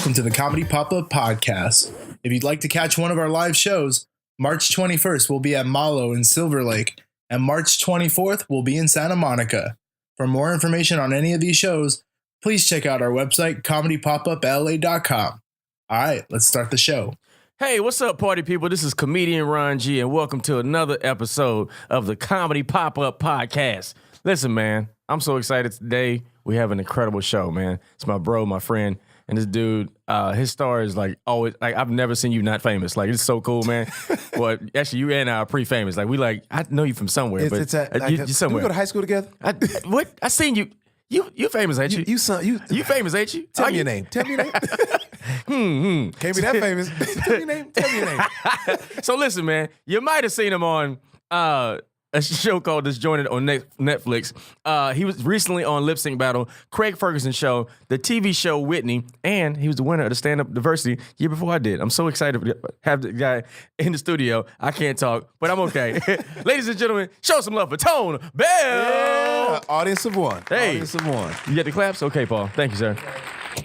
welcome to the Comedy Pop-Up Podcast. If you'd like to catch one of our live shows, March 21st we'll be at Malo in Silver Lake, and March 24th we'll be in Santa Monica. For more information on any of these shows, please check out our website, comedypopupla.com. All right, let's start the show. Hey, what's up, party people? This is comedian Ron G, and welcome to another episode of the Comedy Pop-Up Podcast. Listen, man, I'm so excited today. We have an incredible show, man. It's my bro, my friend, and this dude, his star is like always, like I've never seen you not famous. Like, it's so cool, man. Well, actually, you and I are pretty famous. Like, I know you from somewhere, but you're somewhere. Did we go to high school together? What? I seen you. You famous, ain't you? You famous, ain't you? Tell me your name. Tell me your name. Can't be that famous. Tell me your name. Tell me your name. So listen, man, you might have seen him on a show called Disjointed on Netflix. He was recently on Lip Sync Battle, Craig Ferguson show, the TV show Whitney, and he was the winner of the stand-up diversity year before I did. I'm so excited to have the guy in the studio. I can't talk, but I'm okay. Ladies and gentlemen, show some love for Tone Bell. Yeah, audience of one. Hey. Audience of one. You get the claps? Okay, Paul. Thank you, sir.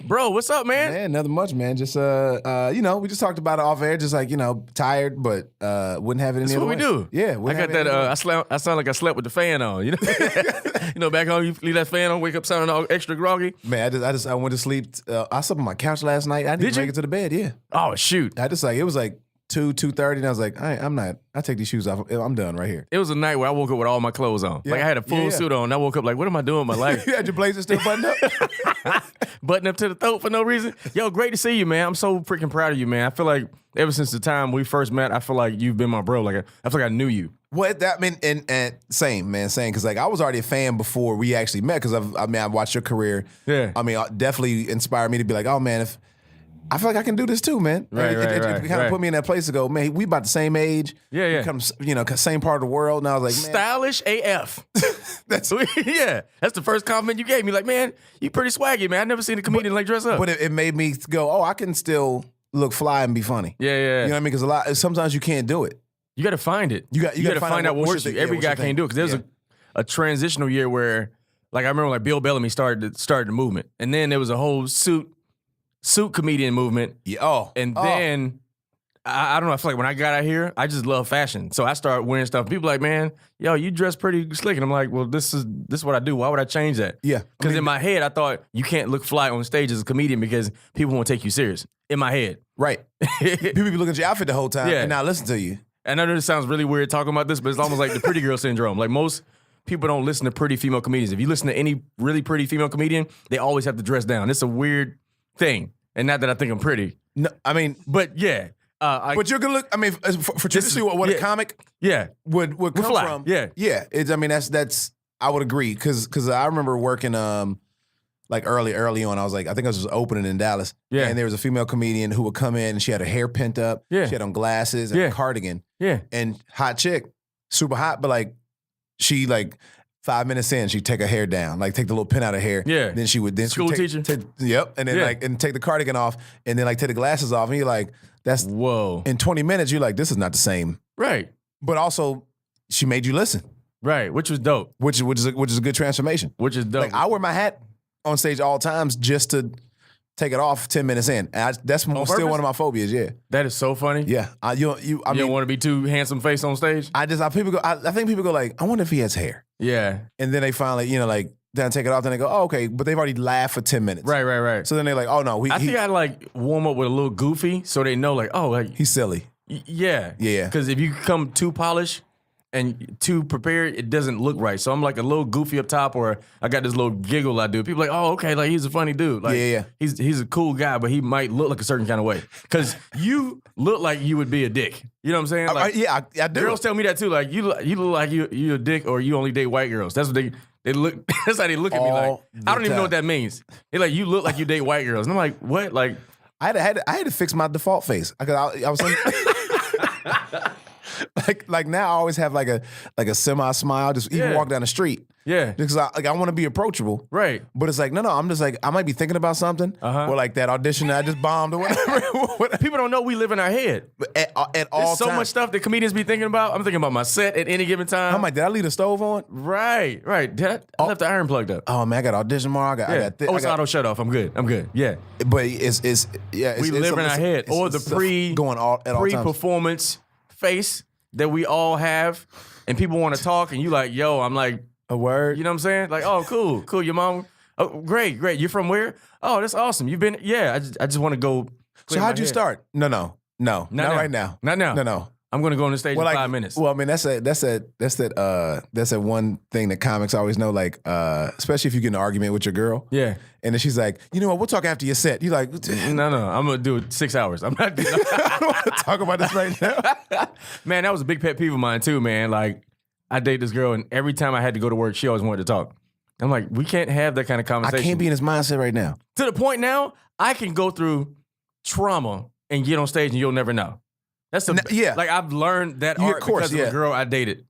Bro, what's up, man? Man, nothing much, man. Just we just talked about it off air, just like, tired, but wouldn't have it any That's other what we way. do. Yeah, I got that. I sound like I slept with the fan on. You know, back home you leave that fan on, wake up sounding all extra groggy. Man, I went to sleep. I slept on my couch last night. I didn't make it to the bed. Yeah. Oh shoot! I just it was like 2:30, and I was like, I'm not. I take these shoes off. I'm done right here. It was a night where I woke up with all my clothes on. Yeah. Like I had a full suit on. And I woke up like, what am I doing with my life? You had your blazer still buttoned up? Button up to the throat for no reason. Yo, great to see you, man. I'm so freaking proud of you, man. I feel like ever since the time we first met, I feel like you've been my bro. Like I feel like I knew you. What that mean? And same, man, same. Because I was already a fan before we actually met. Because I watched your career. Yeah. I mean, definitely inspired me to be like, oh man, if I feel like I can do this too, man. Right. It kind of put me in that place to go, man, we about the same age. Yeah. Come, same part of the world. And I was like, man. Stylish AF. That's the first compliment you gave me. Like, man, you pretty swaggy, man. I never seen a comedian like dress up. But it made me go, oh, I can still look fly and be funny. Yeah. You know what I mean? Because sometimes you can't do it. You got to find it. You got to find out what works for you. Every guy can't do it. Because there's a transitional year where, like, I remember like Bill Bellamy started the movement. And then there was a whole suit comedian movement. Yeah. Then I don't know. I feel like when I got out here, I just love fashion. So I started wearing stuff. People like, man, yo, you dress pretty slick. And I'm like, well, this is what I do. Why would I change that? Yeah. Because in my head, I thought you can't look fly on stage as a comedian because people won't take you serious. In my head. Right. People be looking at your outfit the whole time and not listen to you. And I know this sounds really weird talking about this, but it's almost like the pretty girl syndrome. Like most people don't listen to pretty female comedians. If you listen to any really pretty female comedian, they always have to dress down. It's a weird thing. And not that I think I'm pretty. No, I mean, but yeah. But you're gonna look. I mean, for traditionally, what a comic would come fly. from. Yeah. That's. I would agree because I remember working like early on. I was like, I think I was just opening in Dallas. Yeah. And there was a female comedian who would come in and she had her hair pent up. Yeah. She had on glasses and a cardigan. Yeah. And hot chick, super hot, but like she like 5 minutes in, she'd take her hair down, like take the little pin out of her hair. Yeah. Then she would School teacher. Yep. And then and take the cardigan off and then like take the glasses off. And you're like, that's whoa. In 20 minutes, you're like, this is not the same. Right. But also, she made you listen. Right. Which was dope. Which is a good transformation. Which is dope. Like I wear my hat on stage all times just to take it off 10 minutes in. And that's still one of my phobias. Yeah. That is so funny. Yeah. You don't want to be too handsome face on stage. I think people go like, I wonder if he has hair. Yeah. And then they finally, then take it off. Then they go, oh, okay. But they've already laughed for 10 minutes. Right. So then they're like, oh no. I think I'd like warm up with a little goofy so they know like, oh, like he's silly. Yeah. Yeah. Because if you come too polished and too prepared, it doesn't look right. So I'm like a little goofy up top, or I got this little giggle I do. People are like, oh, okay, like he's a funny dude. Like, yeah. He's a cool guy, but he might look like a certain kind of way. Because you look like you would be a dick. You know what I'm saying? Like, I do. Girls tell me that too. Like you look like you a dick, or you only date white girls. That's what they look. That's how they look at me. Like I don't even know what that means. They're like, you look like you date white girls, and I'm like, what? Like I had to fix my default face because I was. like now I always have like a semi smile. Just even walk down the street. Yeah. Because I want to be approachable. Right. But it's like, no, I'm just like, I might be thinking about something. Or like that audition that I just bombed or whatever. People don't know we live in our head. But at all There's so times. much stuff that comedians be thinking about. I'm thinking about my set at any given time. I'm like, did I leave the stove on? Right. Did I left the iron plugged up. Oh man, I got audition tomorrow. It's auto shut off. I'm good. Yeah. But it's We live in our head. Or the pre-performance face that we all have, and people want to talk, and you like, yo, I'm like, a word. you know what I'm saying? Like, oh, cool. Your mom, oh, great. You're from where? Oh, that's awesome. You've been, I just want to go. So how'd you start? No, not right now. Not now. No. I'm going to go on the stage in 5 minutes. Well, I mean, that's that one thing that comics always know, like, especially if you get in an argument with your girl. Yeah. And then she's like, you know what, we'll talk after your set. You're like, no, I'm going to do it 6 hours. I'm not doing I don't want to talk about this right now. Man, that was a big pet peeve of mine too, man. Like, I date this girl, and every time I had to go to work, she always wanted to talk. I'm like, we can't have that kind of conversation. I can't be in his mindset right now. To the point now, I can go through trauma and get on stage and you'll never know. That's like I've learned that art because of a girl I dated.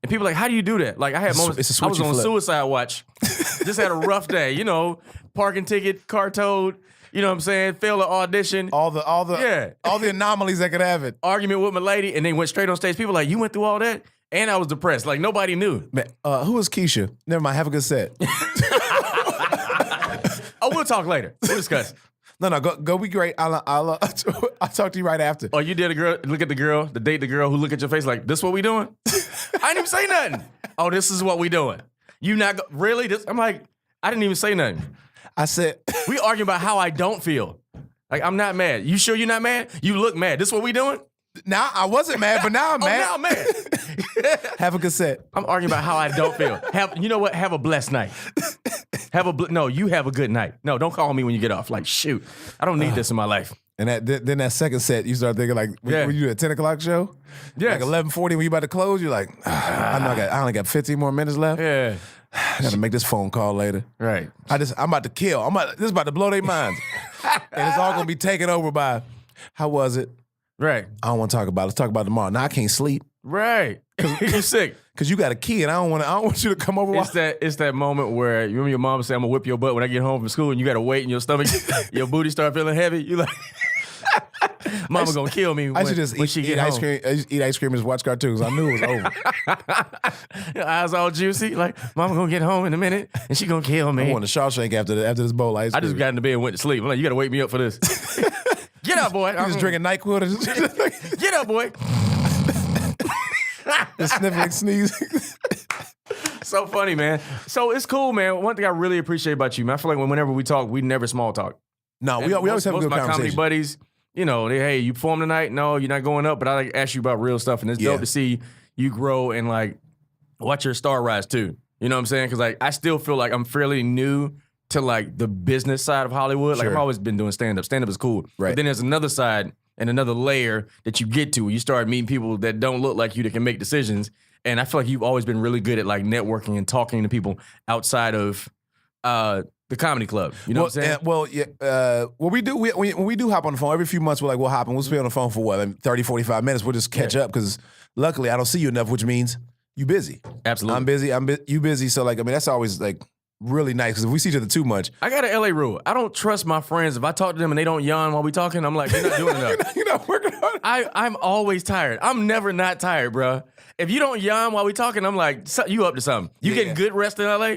And people are like, how do you do that? Like I had moments, I was on suicide watch. Just had a rough day, parking ticket, car towed, you know what I'm saying? Failed an audition. All the anomalies that could have it. Argument with my lady and then went straight on stage. People like, you went through all that? And I was depressed. Like nobody knew. Man, who was Keisha? Never mind, have a good set. Oh, we'll talk later. We'll discuss. No, go be great. I'll talk to you right after. Oh, you date the girl who look at your face like, this what we doing? I didn't even say nothing. Oh, this is what we doing. You not really? I'm like, I didn't even say nothing. I said we arguing about how I don't feel. Like I'm not mad. You sure you're not mad? You look mad. This what we doing? Now I wasn't mad, but now I'm mad. Now I'm mad. Have a good set. I'm arguing about how I don't feel. You know what? Have a blessed night. No, you have a good night. No, don't call me when you get off. Like, shoot, I don't need this in my life. And then that second set, you start thinking like, when you do a 10 o'clock show, like 11:40 when you about to close, you're like, I only got 15 more minutes left. Yeah, I got to make this phone call later. Right. I'm about to kill. This is about to blow their minds, and it's all gonna be taken over by, how was it? Right. I don't want to talk about it. Let's talk about it tomorrow. Now I can't sleep. Right. You're sick. Because you got a kid. I don't want you to come over. It's that moment where you remember your mom say, I'm gonna whip your butt when I get home from school, and you gotta wait in your stomach, your booty start feeling heavy. You like Mama gonna kill me when she get ice home. cream. I just eat ice cream and just watch cartoons. I knew it was over. Your eyes all juicy. Like, Mama gonna get home in a minute and she gonna kill me. I want a Shawshank after this bowl of ice cream. I just got into bed and went to sleep. I'm like, you gotta wake me up for this. Get up, boy. I'm just drinking NyQuil. Get up, boy. Just sniffling, sneezing. So funny, man. So it's cool, man. One thing I really appreciate about you, man, I feel like whenever we talk, we never small talk. No, we always have a good my conversation. Comedy buddies, hey, you perform tonight? No, you're not going up, but I like ask you about real stuff, and it's dope to see you grow and like watch your star rise too. You know what I'm saying? Because like I still feel like I'm fairly new to like the business side of Hollywood. Like I've always been doing stand-up. Stand-up is cool. Right. But then there's another side and another layer that you get to. You start meeting people that don't look like you that can make decisions. And I feel like you've always been really good at like networking and talking to people outside of the comedy club. You know what I'm saying? When we do hop on the phone, every few months we'll hop and we'll stay on the phone for what, like 30, 45 minutes. We'll just catch up because luckily I don't see you enough, which means you busy. Absolutely. I'm busy. You busy. So like, I mean, that's always like really nice because if we see each other too much. I got an LA rule. I don't trust my friends. If I talk to them and they don't yawn while we talking, I'm like, you're not doing enough. You're not working hard. I'm always tired. I'm never not tired, bro. If you don't yawn while we talking, I'm like, you up to something. You getting good rest in LA?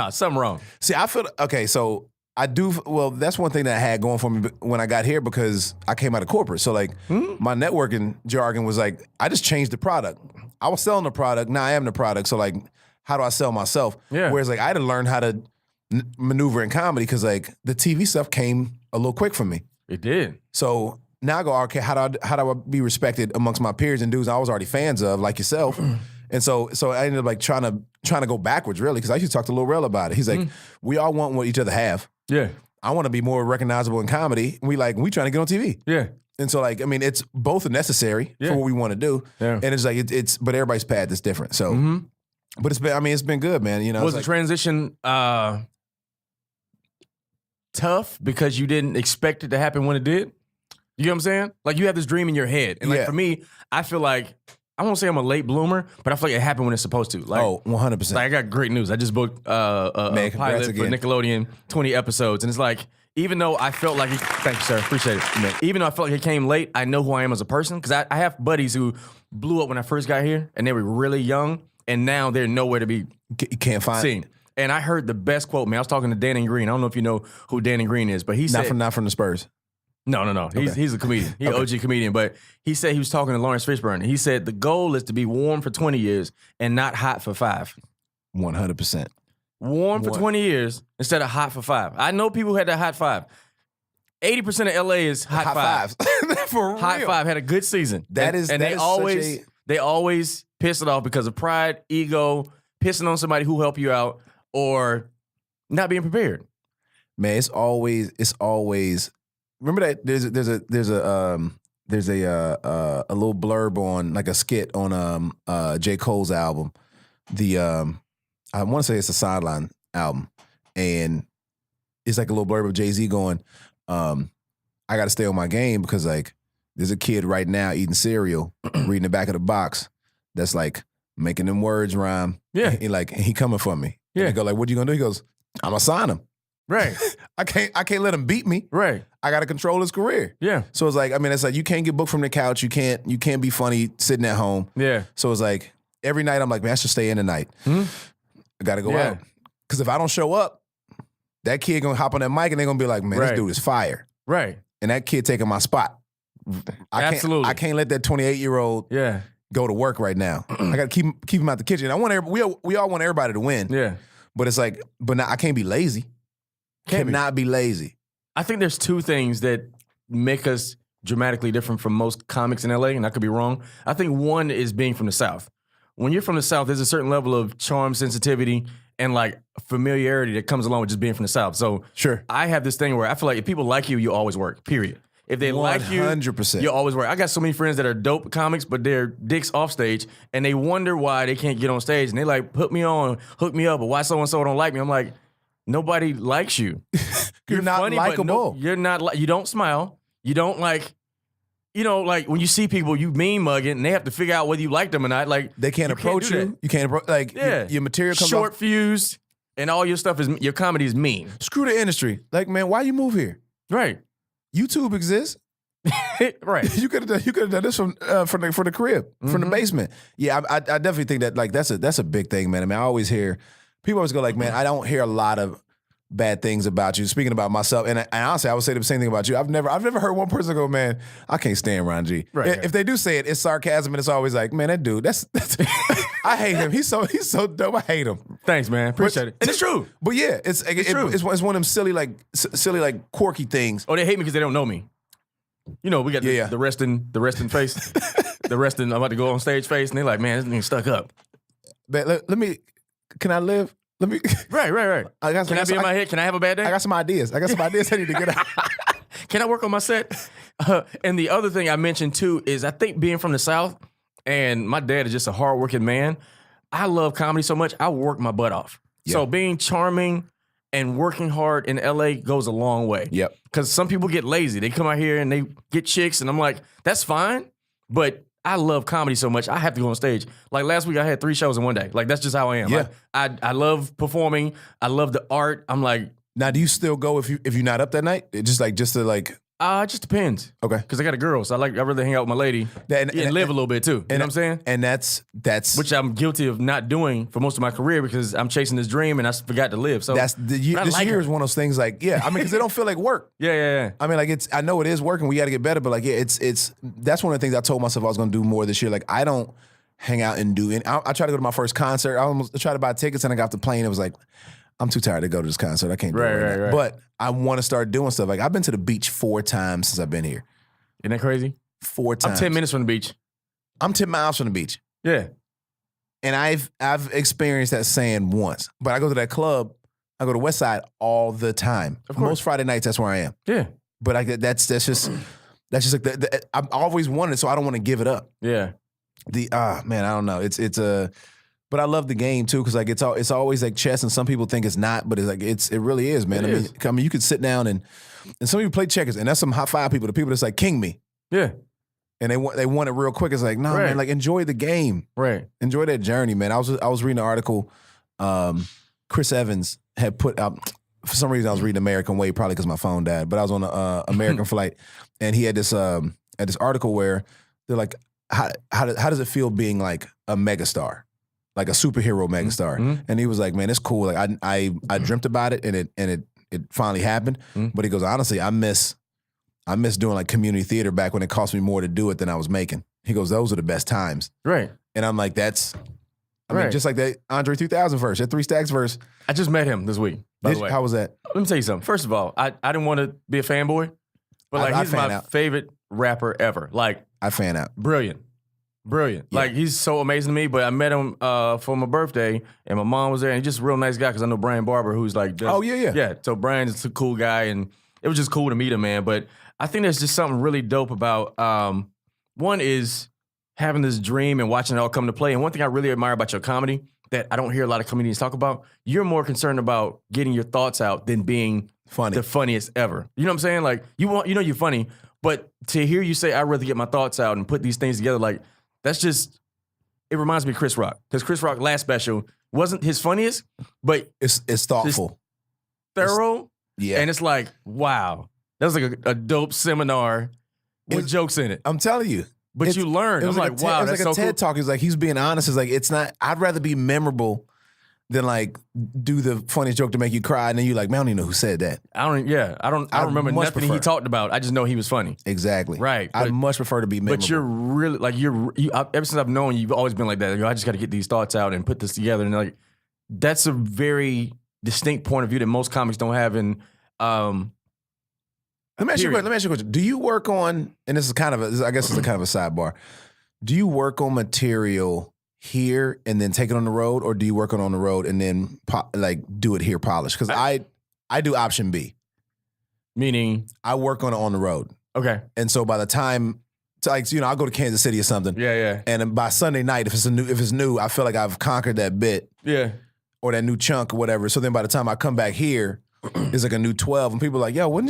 Something wrong. See, I feel, okay, so I do, well, that's one thing that I had going for me when I got here because I came out of corporate. So like my networking jargon was like, I just changed the product. I was selling the product, now I am the product. So like, how do I sell myself? Yeah. Whereas like I had to learn how to maneuver in comedy because like the TV stuff came a little quick for me. It did. So now I go, okay, how do I be respected amongst my peers and dudes I was already fans of, like yourself? And so I ended up like trying to go backwards really because I used to talk to Lil Rel about it. He's like, we all want what each other have. Yeah. I want to be more recognizable in comedy. We trying to get on TV. Yeah. And so like, I mean, it's both necessary for what we want to do. Yeah. And it's like, but everybody's path is different. So, but it's been good, man. You know, was the transition tough because you didn't expect it to happen when it did? You know what I'm saying? Like you have this dream in your head. And like for me, I feel like I won't say I'm a late bloomer, but I feel like it happened when it's supposed to. Like, 100%. Like I got great news. I just booked a pilot for Nickelodeon, 20 episodes, and it's like, even though I felt like thank you, sir, appreciate it. Man. Even though I felt like it came late, I know who I am as a person because I have buddies who blew up when I first got here, and they were really young, and now they're nowhere to be can't find seen. And I heard the best quote, man. I was talking to Danny Green. I don't know if you know who Danny Green is, but he said not from the Spurs. No. He's a comedian. He's an OG comedian. But he said he was talking to Lawrence Fishburne. And he said the goal is to be warm for 20 years and not hot for 5. 100%. Warm for 20 years instead of hot for 5. I know people who had that hot 5. 80% of LA is hot 5. For real. Hot 5 had a good season. They always piss it off because of pride, ego, pissing on somebody who helped you out, or not being prepared. Man, it's always. Remember that there's a little blurb on like a skit on J. Cole's album. I want to say it's a Sideline album, and it's like a little blurb of Jay-Z going, I got to stay on my game because like there's a kid right now eating cereal, reading the back of the box that's like making them words rhyme. Yeah, and he coming for me. Yeah, and I go like, what you gonna do? He goes, I'm gonna sign him. Right. I can't let him beat me. Right. I got to control his career. Yeah. So it's like, I mean, it's like you can't get booked from the couch. You can't be funny sitting at home. Yeah. So it's like every night I'm like, man, I should stay in tonight. I got to go out. Because if I don't show up, that kid gonna hop on that mic and they're gonna be like, man, this dude is fire. Right. And that kid taking my spot. Absolutely. I can't let that 28-year-old go to work right now. I got to keep him out the kitchen. We all want everybody to win. Yeah. But it's like, I can't be lazy. Cannot be lazy. I think there's two things that make us dramatically different from most comics in LA, and I could be wrong. I think one is being from the South. When you're from the South, there's a certain level of charm, sensitivity, and like familiarity that comes along with just being from the South. So sure, I have this thing where I feel like if people like you, you always work, period. If they 100%. Like you, 100%. You always work. I got so many friends that are dope comics, but they're dicks off stage, and they wonder why they can't get on stage, and they like, put me on, hook me up, but why so-and-so don't like me? I'm like, nobody likes you. You're not funny, likable. You're not. You don't smile. You don't like. You know, like when you see people, you mean mugging, and they have to figure out whether you like them or not. Like they can't approach you. You can't approach. Like your material comes short fused, and all your stuff is your comedy is mean. Screw the industry. Like man, why you move here? Right. YouTube exists. Right. You could have done this from the crib, from the basement. Yeah, I definitely think that like that's a big thing, man. I mean, I always hear people always go like, man, I don't hear a lot of bad things about you. Speaking about myself, and honestly, I would say the same thing about you. I've never heard one person go, man, I can't stand Ron G. Right. If they do say it, it's sarcasm, and it's always like, man, that dude, that's I hate him. He's so dope. I hate him. Thanks, man. Appreciate it. And it's true. But yeah, it's true. It's one of them silly like quirky things. Oh, they hate me because they don't know me. You know, we got the resting face, the resting. I'm about to go on stage face, and they're like, man, this nigga stuck up. But let me. Can I live? Let me. Right. Can I be in my head? Can I have a bad day? I got some ideas. I need to get out. Can I work on my set? And the other thing I mentioned too is I think being from the South, and my dad is just a hardworking man. I love comedy so much. I work my butt off. Yeah. So being charming and working hard in LA goes a long way. Yep. Because some people get lazy. They come out here and they get chicks, and I'm like, that's fine, but I love comedy so much, I have to go on stage. Like last week, I had 3 shows in one day. Like that's just how I am. Yeah. I love performing. I love the art. I'm like, now, do you still go if you're not up that night? It just it just depends. Okay. Because I got a girl, so I rather hang out with my lady and live a little bit too. You know what I'm saying? And that's which I'm guilty of not doing for most of my career because I'm chasing this dream and I forgot to live. So this year is one of those things like, yeah, I mean, because they don't feel like work. Yeah. I mean, like I know it is work and we got to get better, but like, yeah, that's one of the things I told myself I was going to do more this year. Like, I don't hang out and do it. I tried to go to my first concert. I tried to buy tickets and I got off the plane. It was like, I'm too tired to go to this concert. I can't do it right now. But I want to start doing stuff. Like I've been to the beach 4 times since I've been here. Isn't that crazy? 4 times. I'm 10 minutes from the beach. I'm 10 miles from the beach. Yeah. And I've experienced that sand once. But I go to that club, I go to West Side all the time. Of course. Most Friday nights, that's where I am. Yeah. But that's just like I've always wanted it, so I don't want to give it up. Yeah. Man, I don't know. But I love the game too, because like it's always like chess, and some people think it's not, but it's like it really is, man. I mean, you could sit down and some people play checkers, and that's some high five people. The people that's like king me. Yeah. and they want it real quick. It's like, no, man, like enjoy the game. Right. Enjoy that journey, man. I was reading an article. Chris Evans had put out. For some reason, I was reading American Way, probably because my phone died. But I was on an American flight, and he had this article where they're like, how does it feel being like a megastar, like a superhero megastar? And he was like, man, it's cool. Like I dreamt about it, and it finally happened. But he goes, honestly, I miss doing like community theater back when it cost me more to do it than I was making. He goes, those are the best times. Right. And I'm like, I mean, just like that Andre 3000 verse, that 3 Stacks verse. I just met him this week, by the way. How was that? Let me tell you something. First of all, I didn't want to be a fanboy, but like he's my favorite rapper ever. Like I fan out. Brilliant. Yeah. Like he's so amazing to me. But I met him for my birthday, and my mom was there, and he's just a real nice guy because I know Brian Barber, who's like, yeah. So Brian is a cool guy, and it was just cool to meet him, man. But I think there's just something really dope about one is having this dream and watching it all come to play. And one thing I really admire about your comedy that I don't hear a lot of comedians talk about, you're more concerned about getting your thoughts out than being funny, the funniest ever. You know what I'm saying? Like you're funny, but to hear you say I'd rather get my thoughts out and put these things together, like that's just, it reminds me of Chris Rock. Because Chris Rock last special wasn't his funniest, but it's thoughtful, thorough, and it's like, wow, that was like a dope seminar with jokes in it. I'm telling you. But you learn. I'm like, wow, that's so cool. It was like a TED Talk. It's like he's being honest. It's like, it's not, I'd rather be memorable than like do the funniest joke to make you cry. And then you're like, man, I don't even know who said that. I don't remember nothing he talked about. I just know he was funny. Exactly. Right. I'd much prefer to be memorable. But you're really, like, ever since I've known you, you've always been like that. I just got to get these thoughts out and put this together. And like, that's a very distinct point of view that most comics don't have. And, let me ask you a question. Do you work on, and this is kind of I guess it's a kind of a sidebar. Do you work on material here and then take it on the road, or do you work on the road and then do it here polished? Because I do option B. Meaning? I work on the road. Okay. And so by the time, I'll go to Kansas City or something. Yeah. And then by Sunday night, if it's new, I feel like I've conquered that bit. Yeah. Or that new chunk or whatever. So then by the time I come back here, it's like a new 12, and people are like, yo, when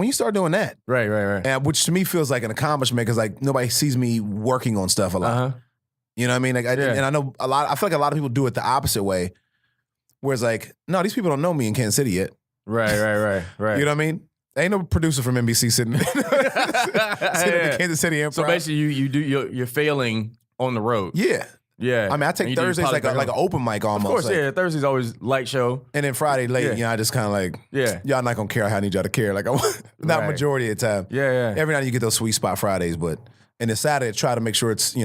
you start doing that? Right. And which to me feels like an accomplishment because like nobody sees me working on stuff a lot. Uh-huh. You know what I mean? Like, and I know I feel like a lot of people do it the opposite way, where it's like, no, these people don't know me in Kansas City yet. Right. You know what I mean? Ain't no producer from NBC sitting in the Kansas City Improv. So basically, you're failing on the road. Yeah. Yeah. I mean, I take Thursdays like an open mic almost. Of course, like, Thursday's always light show. And then Friday late, I just kind of like, y'all not going to care how I need y'all to care. Like, not majority of the time. Yeah. Every now and then you get those sweet spot Fridays, but and then Saturday I try to make sure it's,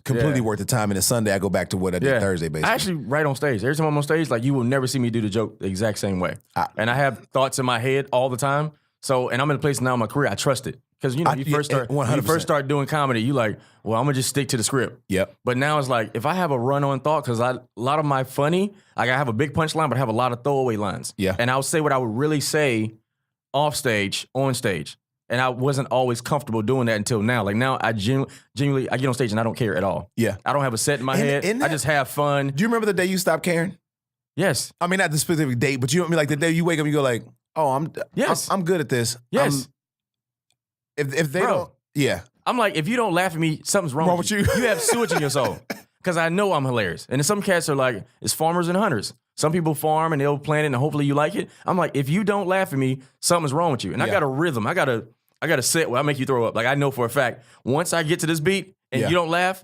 completely worth the time. And then Sunday I go back to what I did Thursday, basically. I actually write on stage. Every time I'm on stage, like you will never see me do the joke the exact same way. And I have thoughts in my head all the time. So, and I'm in a place now in my career, I trust it. Because you first start doing comedy, you like, well, I'm gonna just stick to the script. Yep. But now it's like, if I have a run-on thought, because a lot of my funny, like I have a big punchline, but I have a lot of throwaway lines. Yeah. And I'll say what I would really say off stage, on stage. And I wasn't always comfortable doing that until now. Like now, I genuinely, I get on stage and I don't care at all. Yeah. I don't have a set in my head. I just have fun. Do you remember the day you stopped caring? Yes. I mean, not the specific date, but you know what I mean? Like the day you wake up and you go like, oh, I'm good at this. Yes. If they don't, I'm like, if you don't laugh at me, something's wrong with you. You have sewage in your soul. Because I know I'm hilarious. And some cats are like, it's farmers and hunters. Some people farm and they'll plant it and hopefully you like it. I'm like, if you don't laugh at me, something's wrong with you. And I got a rhythm. I got a set where I make you throw up. Like I know for a fact, once I get to this beat and you don't laugh,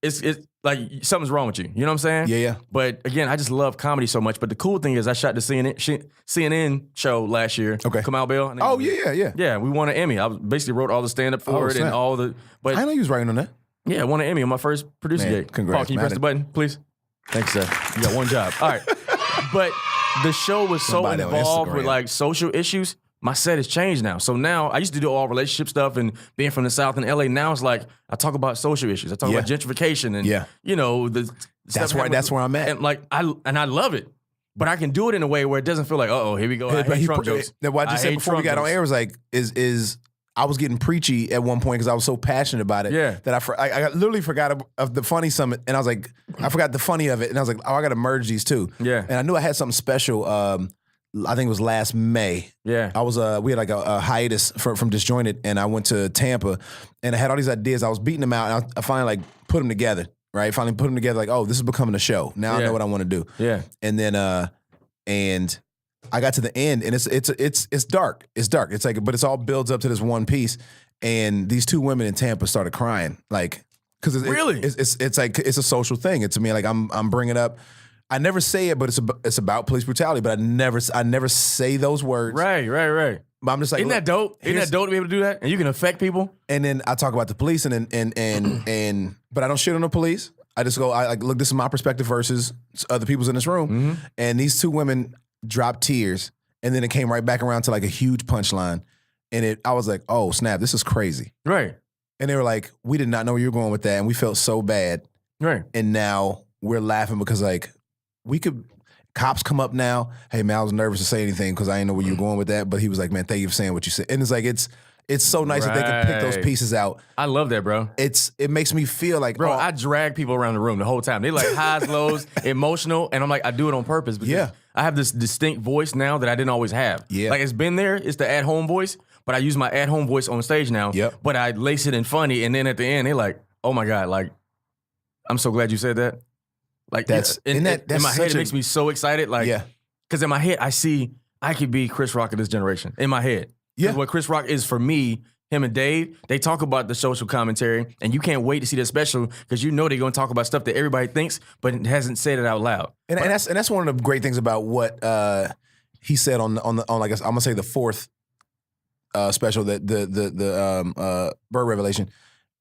it's like something's wrong with you. You know what I'm saying? Yeah. But again, I just love comedy so much. But the cool thing is I shot the CNN show last year. Okay. Kamal Bell. Oh, yeah. Yeah, we won an Emmy. I basically wrote all the stand-up for it and all the... But I know you was writing on that. Yeah, I won an Emmy on my first producer gig. Congrats. Paul, can you press the button, please? Thanks, sir. You got one job. All right. But the show was so involved with like social issues. My set has changed now. So now I used to do all relationship stuff and being from the South in LA. Now it's like I talk about social issues. I talk about gentrification and that's where I'm at. And like I love it. But I can do it in a way where it doesn't feel like, here we go. I hate Trump jokes. What I just said before we got on air was like, is I was getting preachy at one point because I was so passionate about it that I literally forgot of the funny summit, and I was like, I forgot the funny of it, and I was like, I got to merge these two. Yeah. And I knew I had something special I think it was last May. Yeah. I was we had like a hiatus from Disjointed, and I went to Tampa, and I had all these ideas. I was beating them out, and I finally like put them together. Right, finally put them together. Like, oh, this is becoming a show. Now I know what I want to do. Yeah, and then and I got to the end, and it's dark. It's dark. It's like, but it's all builds up to this one piece. And these two women in Tampa started crying, like, because it's like it's a social thing. It's to me like I'm bringing up. I never say it, but it's about police brutality. But I never say those words. Right. But I'm just like, isn't that dope? Isn't that dope to be able to do that? And you can affect people. And then I talk about the police, and but I don't shit on the police. I just go, I like, look, this is my perspective versus other people's in this room. Mm-hmm. And these two women dropped tears, and then it came right back around to like a huge punchline. And I was like, oh snap, this is crazy. Right. And they were like, we did not know where you were going with that, and we felt so bad. Right. And now we're laughing because like cops come up now. Hey man, I was nervous to say anything because I didn't know where you were going with that. But he was like, man, thank you for saying what you said. And it's like it's so nice that they can pick those pieces out. I love that, bro. It makes me feel like, bro, I drag people around the room the whole time. They like highs, lows, emotional, and I'm like, I do it on purpose because I have this distinct voice now that I didn't always have. Yeah. Like it's been there, it's the at-home voice, but I use my at-home voice on stage now. Yep. But I lace it in funny, and then at the end, they're like, oh my God, like, I'm so glad you said that. Like that's in my head, it makes me so excited. Like, because in my head, I could be Chris Rock of this generation. In my head, what Chris Rock is for me, him and Dave, they talk about the social commentary, and you can't wait to see that special because you know they're going to talk about stuff that everybody thinks, but hasn't said it out loud. And that's one of the great things about what he said on like I'm gonna say the fourth special, that the Bird Revelation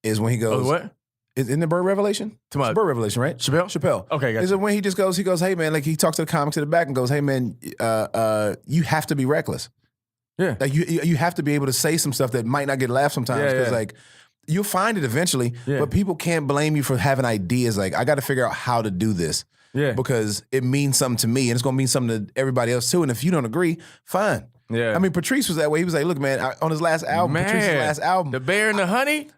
is when he goes, what? Isn't it Bird Revelation? It's Bird Revelation, right? Chappelle. Okay, gotcha. Is it when he goes, hey man, like he talks to the comics in the back and goes, hey man, you have to be reckless. Yeah. Like you have to be able to say some stuff that might not get laughed sometimes because like you'll find it eventually, but people can't blame you for having ideas. Like I got to figure out how to do this. Yeah. Because it means something to me and it's gonna mean something to everybody else too. And if you don't agree, fine. Yeah. I mean, Patrice was that way. He was like, look, man, on his last album, Patrice's last album, The Bear and the Honey.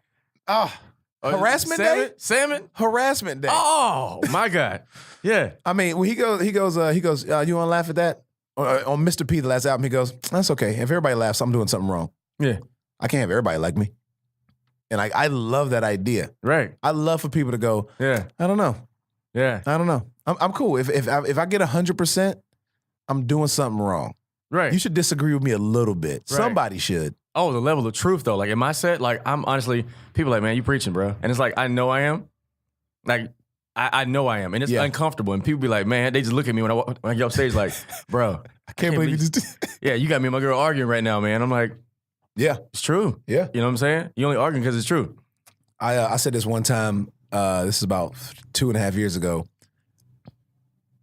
Harassment day? Salmon? Harassment day. Oh my God. Yeah. I mean, when he goes, you wanna laugh at that? On Mr. P, the last album, he goes, that's okay. If everybody laughs, I'm doing something wrong. Yeah. I can't have everybody like me. And I love that idea. Right. I love for people to go, I don't know. Yeah. I don't know. I'm cool. If I get 100%, I'm doing something wrong. Right. You should disagree with me a little bit. Right. Somebody should. Oh, the level of truth though. Like in my set, like I'm honestly, people are like, man, you preaching, bro. And it's like, I know I am. Like, I know I am. And it's uncomfortable. And people be like, man, they just look at me when I get off stage like, bro. I can't believe you just did. Yeah, you got me and my girl arguing right now, man. I'm like, yeah. It's true. Yeah. You know what I'm saying? You only arguing because it's true. I said this one time, this is about 2.5 years ago.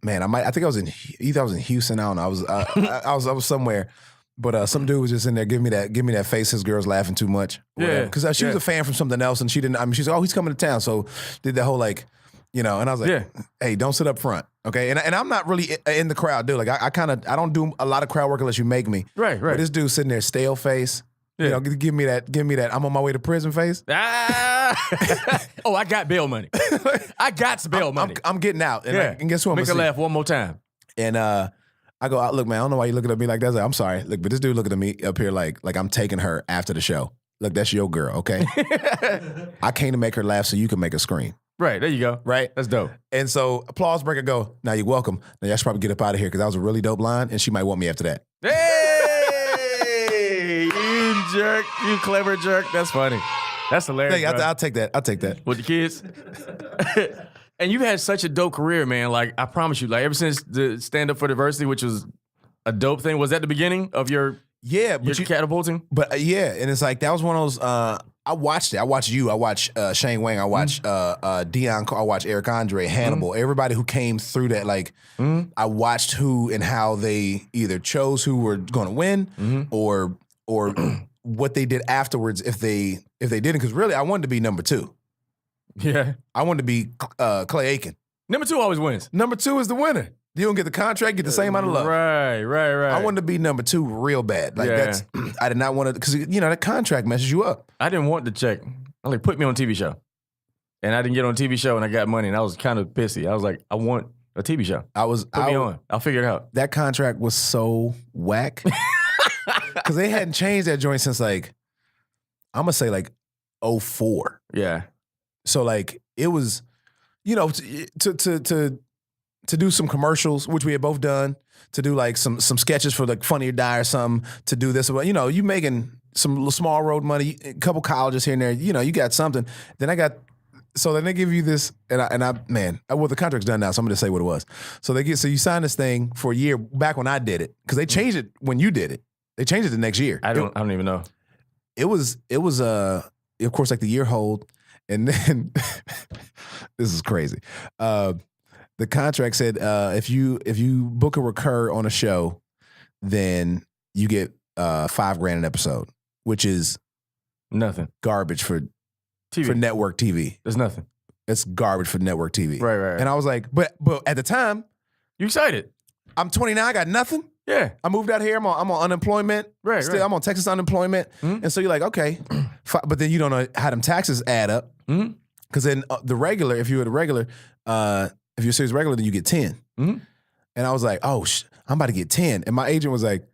Man, I think I was in Houston. I don't know. I was somewhere, but some dude was just in there giving me that face. His girl's laughing too much. Yeah, because she was a fan from something else, and she didn't. I mean, she's like, oh, he's coming to town, so did that whole like, you know. And I was like, hey, don't sit up front, okay? And I'm not really in the crowd, dude. Like I don't do a lot of crowd work unless you make me. Right. But this dude sitting there, stale face. Yeah. You know, give me that. I'm on my way to prison face. Oh, I got bail money. I got some bail money. I'm getting out. And guess what? Make her laugh one more time. And I go, look, man, I don't know why you looking at me like that. Like, I'm sorry. Look, but this dude looking at me up here like I'm taking her after the show. Look, that's your girl, okay? I came to make her laugh so you can make her scream. Right, there you go. Right? That's dope. And so applause breaker go, now you're welcome. Now y'all should probably get up out of here because that was a really dope line and she might want me after that. Hey, you jerk, you clever jerk. That's funny. That's hilarious. Hey, I'll take that. I'll take that. With the kids. And you've had such a dope career, man. Like, I promise you, like ever since the Stand Up for Diversity, which was a dope thing, was that the beginning of your catapulting? But and it's like that was one of those. I watched it. I watched you. I watched Shane Wang. I watched Dion. I watched Eric Andre, Hannibal. Everybody who came through that. Like I watched who and how they either chose who were going to win or what they did afterwards if they didn't. Because really, I wanted to be number 2. Yeah, I wanted to be Clay Aiken. Number 2 always wins. Number 2 is the winner. You don't get the contract, get the same amount of love. Right. I wanted to be number 2 real bad. Like that's, I did not want to, because that contract messes you up. I didn't want the check. I like put me on a TV show, and I didn't get on a TV show, and I got money, and I was kind of pissy. I was like, I want A TV show. Put me on. I'll figure it out. That contract was so whack because they hadn't changed that joint since like I'm gonna say like 04. Yeah. So like it was, to do some commercials, which we had both done, to do like some sketches for like Funny or Die or something, to do this, you making some small road money, a couple colleges here and there, you got something. Then they give you this, well, the contract's done now, so I'm gonna say what it was. So you sign this thing for a year back when I did it, because they changed it when you did it. They changed it the next year. I don't even know. It was of course like the year hold, and then this is crazy. The contract said if you book a recur on a show, then you get $5,000 an episode, which is nothing. Garbage for TV. For network TV. There's nothing. It's garbage for network TV. Right. And I was like, but at the time, you excited? I'm 29, I got nothing. Yeah. I moved out here. I'm on unemployment. Right. I'm on Texas unemployment. Mm-hmm. And so you're like, okay, but then you don't know how them taxes add up. Mm-hmm. Because then the regular, if you're a regular, if you're a series regular, then you get 10. Mm-hmm. And I was like, oh, I'm about to get 10. And my agent was like,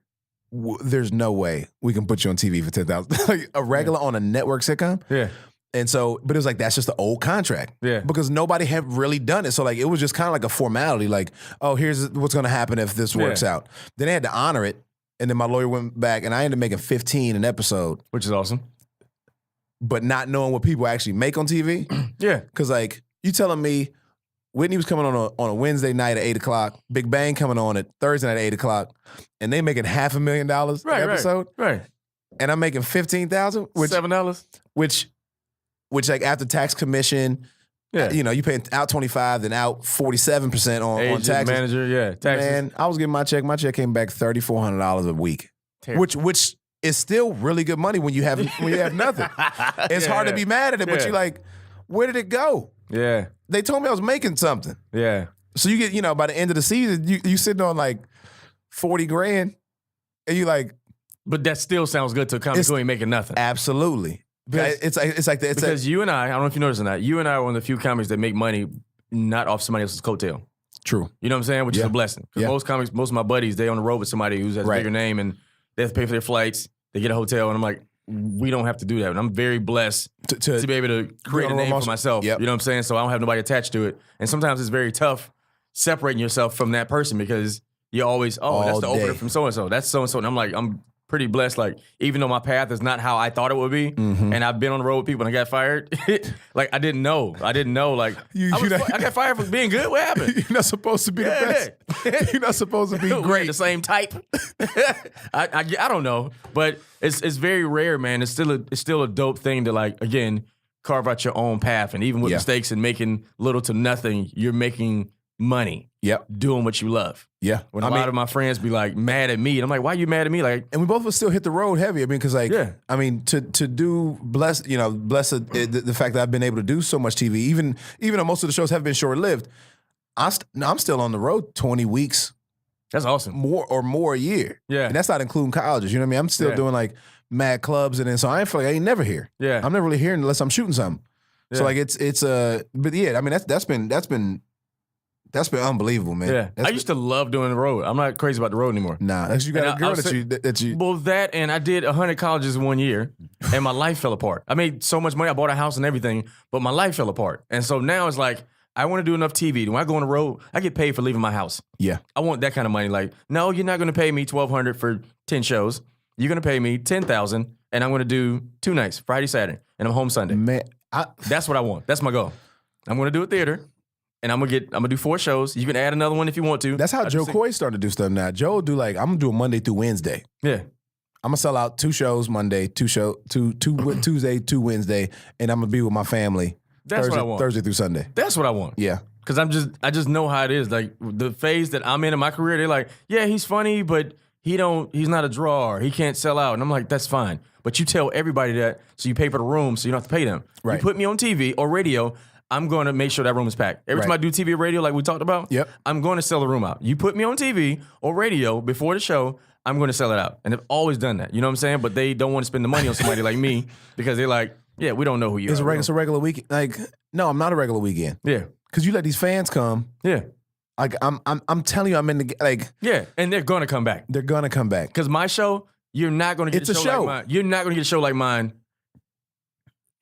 there's no way we can put you on TV for 10,000. Like a regular on a network sitcom. Yeah. And so, but it was like, that's just the old contract. Yeah. Because nobody had really done it. So like, it was just kind of like a formality. Like, oh, here's what's going to happen if this works out. Then they had to honor it. And then my lawyer went back and I ended up making 15 an episode. Which is awesome. But not knowing what people actually make on TV. Yeah. Because like, you telling me Whitney was coming on a Wednesday night at 8 o'clock, Big Bang coming on at Thursday night at 8 o'clock, and they making $500,000 an episode. Right. And I'm making $15,000, which $7. Which like after tax commission, you paying out 25, then out 47% on taxes. Manager, taxes. Man, I was getting my check. My check came back $3,400 a week, which is still really good money when you have nothing. It's hard to be mad at it, but you're like, where did it go? Yeah. They told me I was making something. Yeah. So you get, by the end of the season, you sitting on like $40,000, and you like. But that still sounds good to a comic who ain't making nothing. Absolutely. Because you and I don't know if you noticed or not, you and I are one of the few comics that make money not off somebody else's coattail. True. You know what I'm saying? Which is a blessing. Because most of my buddies, they on the road with somebody who has a bigger name and they have to pay for their flights, they get a hotel, and I'm like, we don't have to do that. And I'm very blessed to be able to create a name for myself. Yep. You know what I'm saying? So I don't have nobody attached to it. And sometimes it's very tough separating yourself from that person because you're always, that's the opener from so-and-so. That's so-and-so. And I'm like, I'm pretty blessed. Like, even though my path is not how I thought it would be, and I've been on the road with people and I got fired, like, I didn't know. Like, I got fired for being good. What happened? You're not supposed to be the best. You're not supposed to be great. The same type. I don't know, but it's very rare, man. It's still a dope thing to, like, again, carve out your own path. And even with mistakes and making little to nothing, you're making money. Yep. Doing what you love. Yeah. When a lot of my friends be like mad at me, and I'm like, why are you mad at me? Like, and we both would still hit the road heavy. I mean, because like, I mean, to do bless the fact that I've been able to do so much TV, even though most of the shows have been short lived, I'm still on the road 20 weeks. That's awesome. More a year. Yeah. And that's not including colleges. You know what I mean? I'm still doing like mad clubs, and then so I feel like I ain't never here. Yeah. I'm never really here unless I'm shooting something. Yeah. So like but yeah, I mean that's been unbelievable, man. Yeah, I used to love doing the road. I'm not crazy about the road anymore. Nah, you got a girl that you. Well, that and I did 100 colleges in 1 year, and my life fell apart. I made so much money. I bought a house and everything, but my life fell apart. And so now it's like I want to do enough TV. When I go on the road, I get paid for leaving my house. Yeah, I want that kind of money. Like, no, you're not going to pay me $1,200 for 10 shows. You're going to pay me $10,000, and I'm going to do 2 nights, Friday, Saturday, and I'm home Sunday. Man, that's what I want. That's my goal. I'm going to do a theater. And I'm gonna do 4 shows. You can add another one if you want to. That's how Joe Coy started to do stuff now. Joe will do like, I'm gonna do a Monday through Wednesday. Yeah. I'm gonna sell out 2 shows Monday, 2 Tuesday, 2 Wednesday, and I'm gonna be with my family. That's what I want. Thursday through Sunday. That's what I want. Yeah. Cause I just know how it is. Like the phase that I'm in my career, they're like, yeah, he's funny, but he's not a drawer. He can't sell out. And I'm like, that's fine. But you tell everybody that, so you pay for the room, so you don't have to pay them. Right. You put me on TV or radio, I'm going to make sure that room is packed. Every time I do TV or radio, like we talked about, I'm going to sell the room out. You put me on TV or radio before the show, I'm going to sell it out. And they've always done that. You know what I'm saying? But they don't want to spend the money on somebody like me because they're like, yeah, we don't know who you are. It's a regular weekend. Like, no, I'm not a regular weekend. Yeah. Because you let these fans come. Yeah. Like I'm telling you, I'm in the like. Yeah, and they're gonna come back. They're gonna come back. Because my show, you're not gonna get It's a a show, show. like mine. You're not gonna get a show like mine.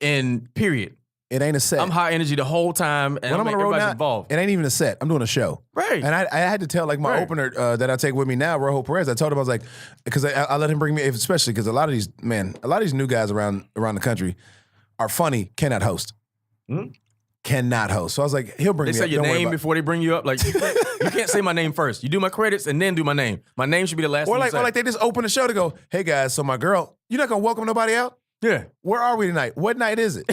In period. It ain't a set. I'm high energy the whole time, and when I'm on the road now, involved. it ain't even a set. I'm doing a show. Right. And I had to tell like my opener that I take with me now, Rojo Perez. I told him I was like, because I let him bring me, especially because a lot of these new guys around the country are funny, cannot host. Cannot host. So I was like, he'll bring They me say up. your Don't worry name about it. before they bring you up. Like you can't say my name first. You do my credits and then do my name. My name should be the last thing you say. Or like they just open the show to go, hey guys, so my girl, you're not gonna welcome nobody out? Yeah. Where are we tonight? What night is it?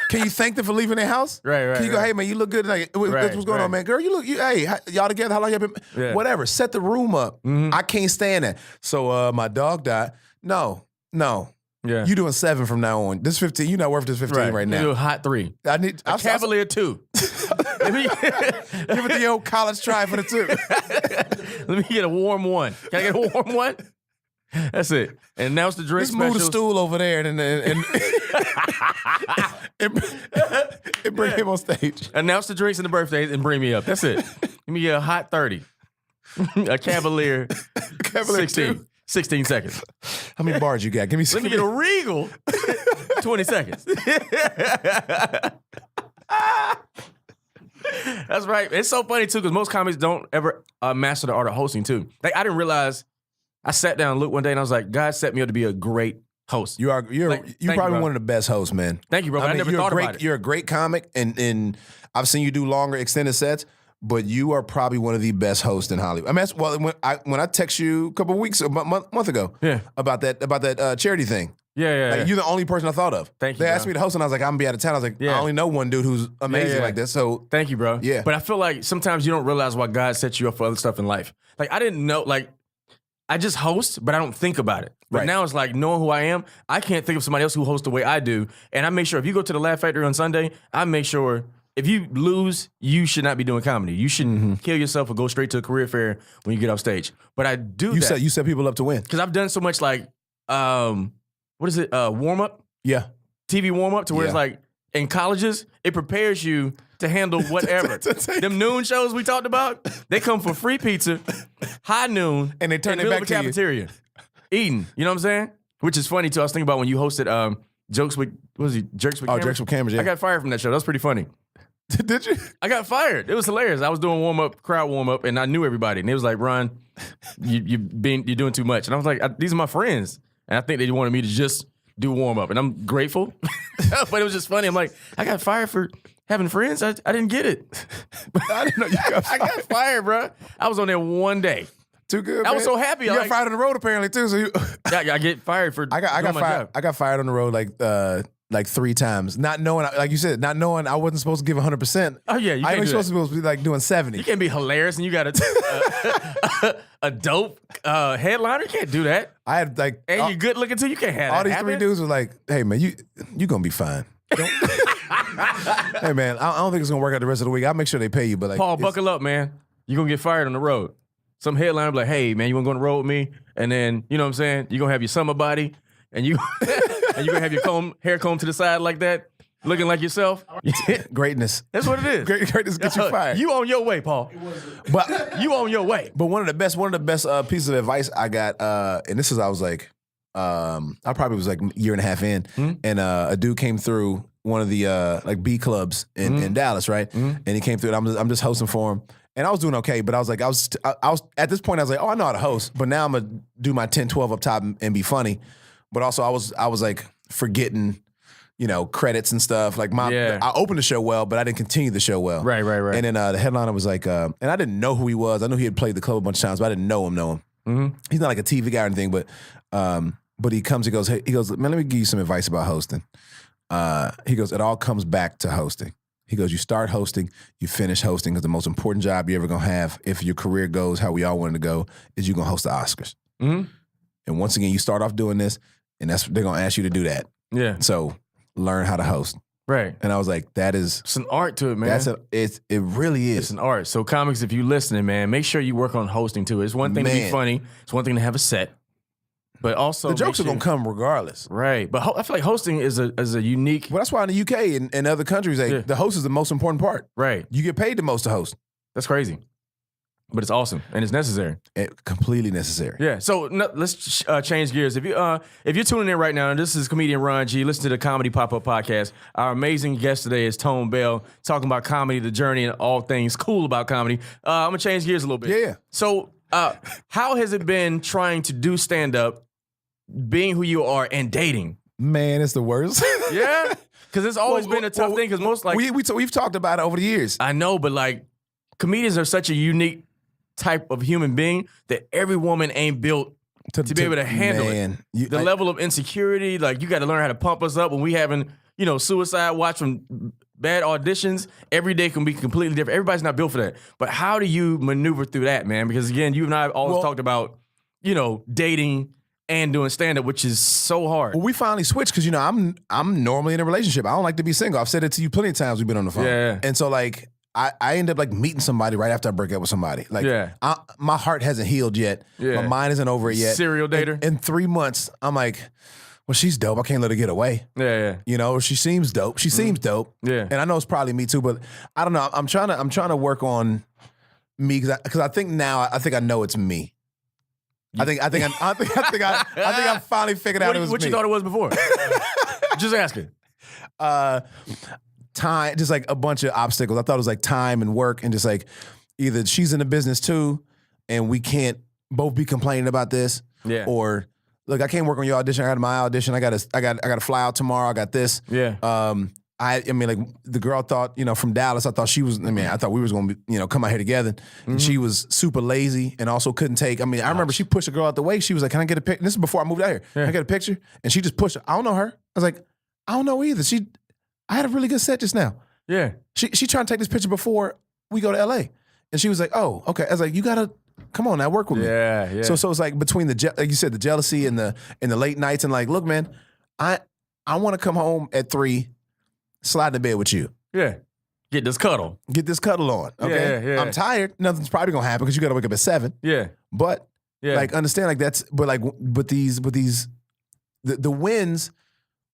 Can you thank them for leaving their house? Right. Can you go, hey man, you look good tonight. What's going on, man? Girl, hey, y'all together? How long y'all been? Yeah. Whatever. Set the room up. I can't stand that. So my dog died. No. Yeah. You doing 7 from now on. This 15, you're not worth this 15 right You now. do a hot 3. I need A Cavalier 2. Let me give it the old college try for the 2. let me get a warm 1. Can I get a warm 1? That's it. And announce the drink Just move the specials. stool over there and bring him on stage. Announce the drinks and the birthdays and bring me up. That's it. Give me a hot 30. A Cavalier 16. 16 seconds. How many bars you got? Give me. Let me get a Regal. 20 seconds. That's right. It's so funny too because most comics don't ever master the art of hosting too. Like I didn't realize. I sat down and looked one day and I was like, God set me up to be a great host. You're probably bro. one of the best hosts, man. Thank you, bro. I never thought about it. You're a great comic, and I've seen you do longer, extended sets. But you are probably one of the best hosts in Hollywood. I mean, when I text you a couple of weeks, a month ago, about that charity thing. Yeah. You're the only person I thought of. Thank you. They asked me to host, and I was like, I'm gonna be out of town. I was like, Yeah. I only know one dude who's amazing like this. So thank you, bro. Yeah. But I feel like sometimes you don't realize why God set you up for other stuff in life. Like I didn't know, like I just host, but I don't think about it. But Right. now it's like knowing who I am, I can't think of somebody else who hosts the way I do. And I make sure if you go to the Laugh Factory on Sunday, I make sure if you lose, you should not be doing comedy. You should kill yourself or go straight to a career fair when you get off stage. But I do that. you set people up to win. Because I've done so much like, what is it, warm up? Yeah. TV warm up to where it's Yeah. like in colleges, it prepares you to handle whatever. Them noon shows we talked about, they come for free pizza, high noon, And they turn in it the middle back of the to you. cafeteria, eating. You know what I'm saying? Which is funny too. I was thinking about when you hosted Jokes with, what was he? Jerks with Cameras? Jerks with Cameras, yeah. I got fired from that show. That was pretty funny. Did you? I got fired. It was hilarious. I was doing crowd warm up, and I knew everybody. And it was like, Ron, you're doing too much. And I was like, these are my friends, and I think they wanted me to just do warm up, and I'm grateful. But it was just funny. I'm like, I got fired for having friends. I didn't get it. I didn't know you got fired. I got fired, bro. I was on there one day. Too good. I was so happy. You got fired on the road apparently too. So I get fired for I got doing my fired. job. I got fired on the road like 3 times, not knowing, like you said, not knowing I wasn't supposed to give 100%. Oh yeah, you I can't was do supposed to be like doing 70. You can't be hilarious and you got a dope headliner. You can't do that. I had like And you're good looking too. You can't have all that these happen. 3 dudes were like, "Hey man, you gonna be fine." Hey man, I don't think it's gonna work out the rest of the week. I'll make sure they pay you, but like, Paul, buckle up, man. You're gonna get fired on the road. Some headliner be like, hey man, you wanna go on the road with me? And then, you know what I'm saying? You're gonna have your summer body and you're gonna have your hair combed to the side like that, looking like yourself. greatness. That's what it is. Greatness gets you fired. You on your way, Paul. But You on your way. But one of the best pieces of advice I got, and this is I was like, I probably was like a year and a half in, and a dude came through one of the like B clubs in Dallas, right? And he came through, and I'm just hosting for him, and I was doing okay, but I was like, I was at this point I was like, oh, I know how to host, but now I'm gonna do my 10-12 up top and be funny, but also I was like forgetting, you know, credits and stuff. Like I opened the show well, but I didn't continue the show well. Right. And then the headliner was like, and I didn't know who he was. I knew he had played the club a bunch of times, but I didn't know him. He's not like a TV guy or anything, but he comes, he goes, man, let me give you some advice about hosting. He goes, it all comes back to hosting. He goes, you start hosting, you finish hosting, because the most important job you're ever gonna have, if your career goes how we all wanted to go, is you're gonna host the Oscars. And once again, you start off doing this, and they're gonna ask you to do that. Yeah. So learn how to host. Right. And I was like, It's an art to it, man. It really is. It's an art. So comics, if you listening, man, make sure you work on hosting too. It's one thing to be funny. It's one thing to have a set. But also the jokes are gonna come regardless, right? But I feel like hosting is a unique. Well, that's why in the UK and other countries, the host is the most important part. Right. You get paid the most to host. That's crazy. But it's awesome and it's necessary. Completely necessary. Yeah. So let's change gears. If you're tuning in right now, and this is comedian Ron G, listen to the Comedy Pop-Up Podcast. Our amazing guest today is Tone Bell, talking about comedy, the journey, and all things cool about comedy. I'm gonna change gears a little bit. Yeah. So how has it been trying to do stand-up, being who you are, and dating? Man, it's the worst. Yeah. Because it's always been a tough thing. Because most we've talked about it over the years. I know, but like comedians are such a unique type of human being that every woman ain't built to be able to handle it. The level of insecurity, like you got to learn how to pump us up when we having, suicide watch from bad auditions. Every day can be completely different. Everybody's not built for that. But how do you maneuver through that, man? Because again, you and I have always talked about, dating and doing stand-up, which is so hard. Well, we finally switched because, I'm normally in a relationship. I don't like to be single. I've said it to you plenty of times. We've been on the phone. Yeah. And so like, I end up like meeting somebody right after I break up with somebody. Like, my heart hasn't healed yet. Yeah. My mind isn't over it yet. Serial dater. In 3 months, I'm like, well, she's dope. I can't let her get away. Yeah. She seems dope. She seems dope. Yeah. And I know it's probably me too, but I don't know. I'm trying to work on me because I think now I know it's me. I think I finally figured out it was me. What you thought it was before? Just asking. Time, just like a bunch of obstacles. I thought it was like time and work and just like either she's in the business too and we can't both be complaining about this. Yeah. Or look, I can't work on your audition. I got my audition. I gotta fly out tomorrow. I got this. Yeah. I mean, like the girl thought, from Dallas, I thought we was gonna be, come out here together. Mm-hmm. And she was super lazy and also couldn't take. I mean, I remember she pushed a girl out the way. She was like, "Can I get a picture?" This is before I moved out here. Yeah. Can I get a picture? And she just pushed her. I don't know her. I was like, I don't know either. I had a really good set just now. Yeah. She trying to take this picture before we go to LA. And she was like, "Oh, okay." I was like, "You gotta come on now, work with me." Yeah. So it's like between like you said, the jealousy and the late nights and like, look, man, I want to come home at 3, slide in the bed with you. Yeah. Get this cuddle on. Okay. Yeah. I'm tired. Nothing's probably gonna happen because you gotta wake up at 7. Yeah. But like understand like that's but these the wins,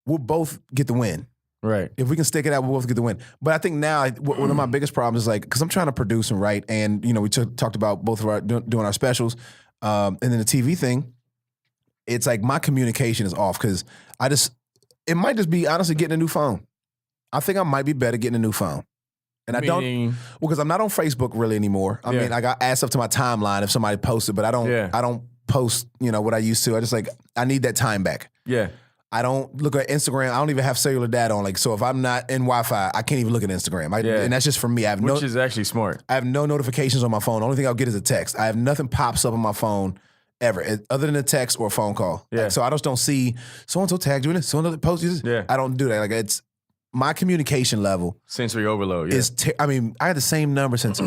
we'll both get the win. Right. If we can stick it out, we'll both get the win. But I think now one of my biggest problems is like, because I'm trying to produce and write, and we talked about both of our doing our specials, and then the TV thing. It's like my communication is off because it might just be honestly getting a new phone. I think I might be better getting a new phone. And because I'm not on Facebook really anymore. I mean, like I add stuff to my timeline if somebody posted, but I don't post, what I used to. I need that time back. Yeah. I don't look at Instagram. I don't even have cellular data on. Like, so if I'm not in Wi-Fi, I can't even look at Instagram. And that's just for me. Which is actually smart. I have no notifications on my phone. The only thing I'll get is a text. I have nothing pops up on my phone ever, other than a text or a phone call. Yeah. So I just don't see so-and-so tagged doing this, so-and-so posted this. Yeah. I don't do that. Like, it's my communication level. Sensory overload, yeah. I had the same number since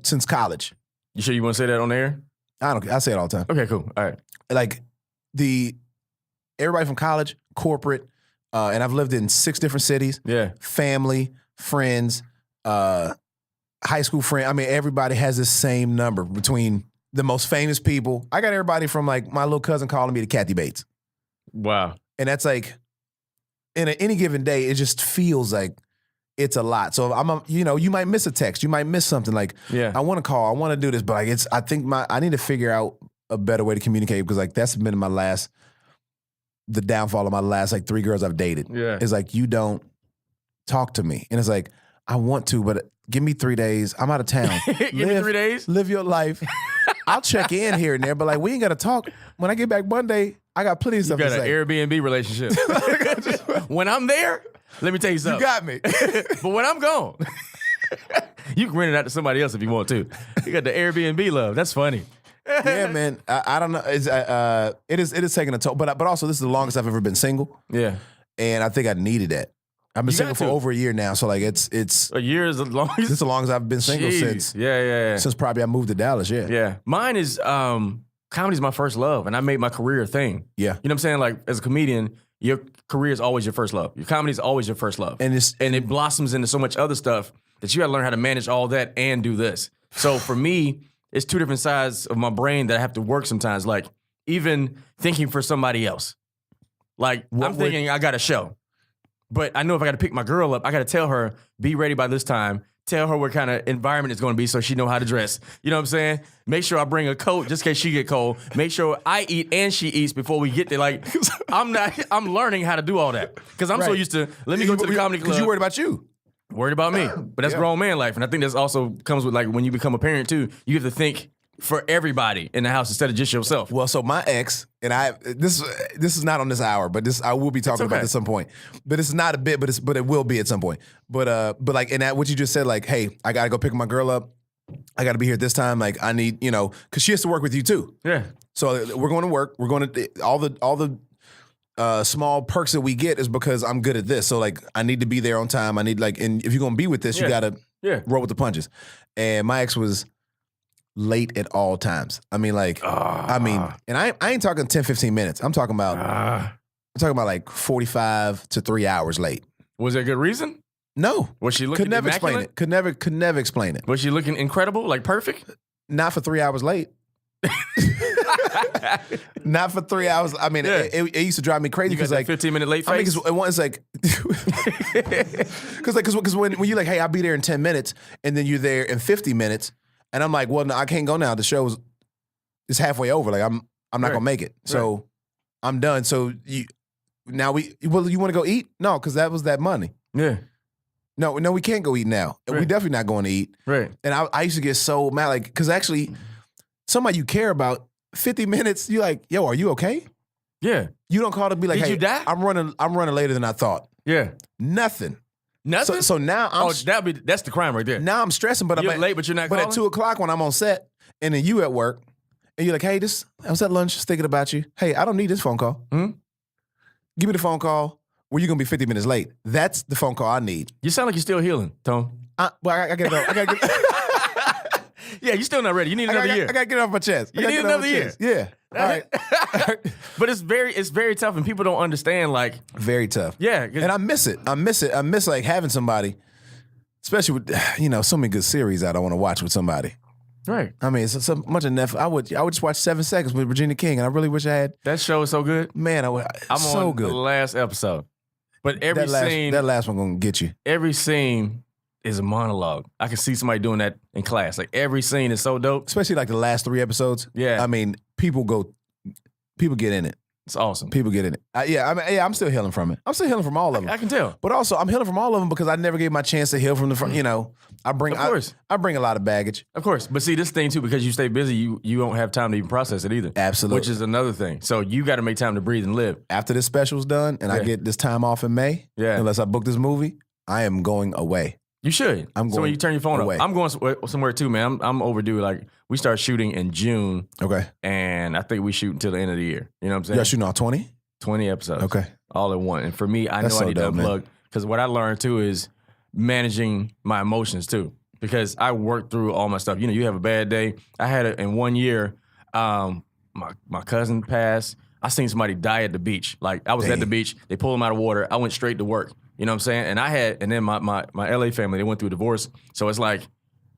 since college. You sure you want to say that on air? I say it all the time. Okay, cool. All right. Like, everybody from college, corporate, and I've lived in 6 different cities. Yeah. Family, friends, high school friend. I mean, everybody has the same number between the most famous people. I got everybody from like my little cousin calling me the Kathy Bates. Wow. And that's like, in any given day, it just feels like it's a lot. So you might miss a text. You might miss something like, I want to call, I want to do this, but like I think I need to figure out a better way to communicate because like that's been the downfall of my last like 3 girls I've dated. Yeah. It's like, you don't talk to me. And it's like, I want to, but give me 3 days. I'm out of town. Give me 3 days? Live your life. I'll check in here and there, but like we ain't got to talk. When I get back Monday, I got plenty of stuff to say. You got an Airbnb relationship. When I'm there, let me tell you something. You got me. But when I'm gone, you can rent it out to somebody else if you want to. You got the Airbnb love. That's funny. Yeah, man. I don't know. It is taking a toll. But also, this is the longest I've ever been single. Yeah. And I think I needed that. I've been single for over a year now. So like it's a year is the longest. This is the longest I've been single since. Yeah. Since probably I moved to Dallas. Yeah. Yeah. Mine is comedy's my first love, and I made my career a thing. Yeah. You know what I'm saying? Like as a comedian, your career is always your first love. Your comedy is always your first love. And it blossoms into so much other stuff that you got to learn how to manage all that and do this. So for me, it's 2 different sides of my brain that I have to work sometimes. Like even thinking for somebody else. Like I'm thinking I got a show. But I know if I got to pick my girl up, I got to tell her, be ready by this time. Tell her what kind of environment it's going to be so she know how to dress. You know what I'm saying? Make sure I bring a coat just in case she get cold. Make sure I eat and she eats before we get there. Like, I'm learning how to do all that. Because I'm so used to, let me go to the comedy club. Because you worried about you. Worried about me. But that's grown man life. And I think that's also comes with, like, when you become a parent too, you have to think for everybody in the house instead of just yourself. Well, so my ex and I, this is not on this hour, but I will be talking about this at some point. But it's not a bit, but it will be at some point. But like, and that what you just said, like, hey, I gotta go pick my girl up. I gotta be here at this time. Like, I need, because she has to work with you too. Yeah. So we're going to work. We're going to all the small perks that we get is because I'm good at this. So like, I need to be there on time. I need and if you're gonna be with this, you gotta roll with the punches. And my ex was late at all times. I mean, and I ain't talking 10, 15 minutes. I'm talking about like 45 to 3 hours late. Was there a good reason? No. Was she looking Could never immaculate? explain it. Could never explain it. Was she looking incredible, like perfect? Not for 3 hours late. Not for 3 hours. I mean, it used to drive me crazy because like 15-minute late face. I mean, it's like because when you're like, hey, I'll be there in 10 minutes, and then you're there in 50 minutes. And I'm like, well, no, I can't go now. The show's it's halfway over. Like I'm not gonna make it. So I'm done. So you want to go eat? No, because that was that money. Yeah. No, we can't go eat now. Right. We definitely not going to eat. Right. And I used to get so mad, like, because actually, somebody you care about, 50 minutes, you're like, yo, are you okay? Yeah. You don't call to be like, Did hey, you die? I'm running later than I thought. Yeah. Nothing. Nothing. So now that's the crime right there. now I'm stressing, but You're I'm late, but you're not But calling? at 2:00 when I'm on set, and then you at work, and you're like, hey, I was at lunch just thinking about you. Hey, I don't need this phone call. Hmm? Give me the phone call where you're gonna be 50 minutes late. That's the phone call I need. You sound like you're still healing, Tom. I gotta get Yeah, you're still not ready. You need another year. I gotta get it off my chest. You need another year. Yeah. All right. But it's very tough, and people don't understand. Like, Very tough. yeah, And I miss it. I miss like having somebody, especially with so many good series I don't want to watch with somebody. right. I mean, it's so much of Netflix. I would just watch 7 Seconds with Regina King, and I really wish I had. That show is so good. Man, I'm so on good. the last episode, but every scene, that last one gonna get you. every scene is a monologue. I can see somebody doing that in class. Like every scene is so dope. Especially like the last 3 episodes. Yeah. I mean, people get in it. It's awesome. People get in it. I'm still healing from it. I'm still healing from all of them. I can tell. But also, I'm healing from all of them because I never gave my chance to heal from the front. I bring, Of course. I bring a lot of baggage. Of course. But see, this thing too, because you stay busy, you don't have time to even process it either. Absolutely. Which is another thing. So you got to make time to breathe and live. After this special's done and I Yeah. get this time off in May, Yeah. unless I book this movie, I am going away. You should. I'm So going when you turn your phone away. off, I'm going somewhere too, man. I'm overdue. Like we start shooting in June, Okay. and I think we shoot until the end of the year. You know what I'm saying? Y'all shooting all 20? 20 episodes. Okay. All in one. And for me, I That's know so I need to dope, man. unplug because what I learned too is managing my emotions too. Because I worked through all my stuff. You have a bad day. I had it in 1 year. My cousin passed. I seen somebody die at the beach. Like I was at the beach. They pulled him out of water. I went straight to work. You know what I'm saying? And then my LA family, they went through a divorce. So it's like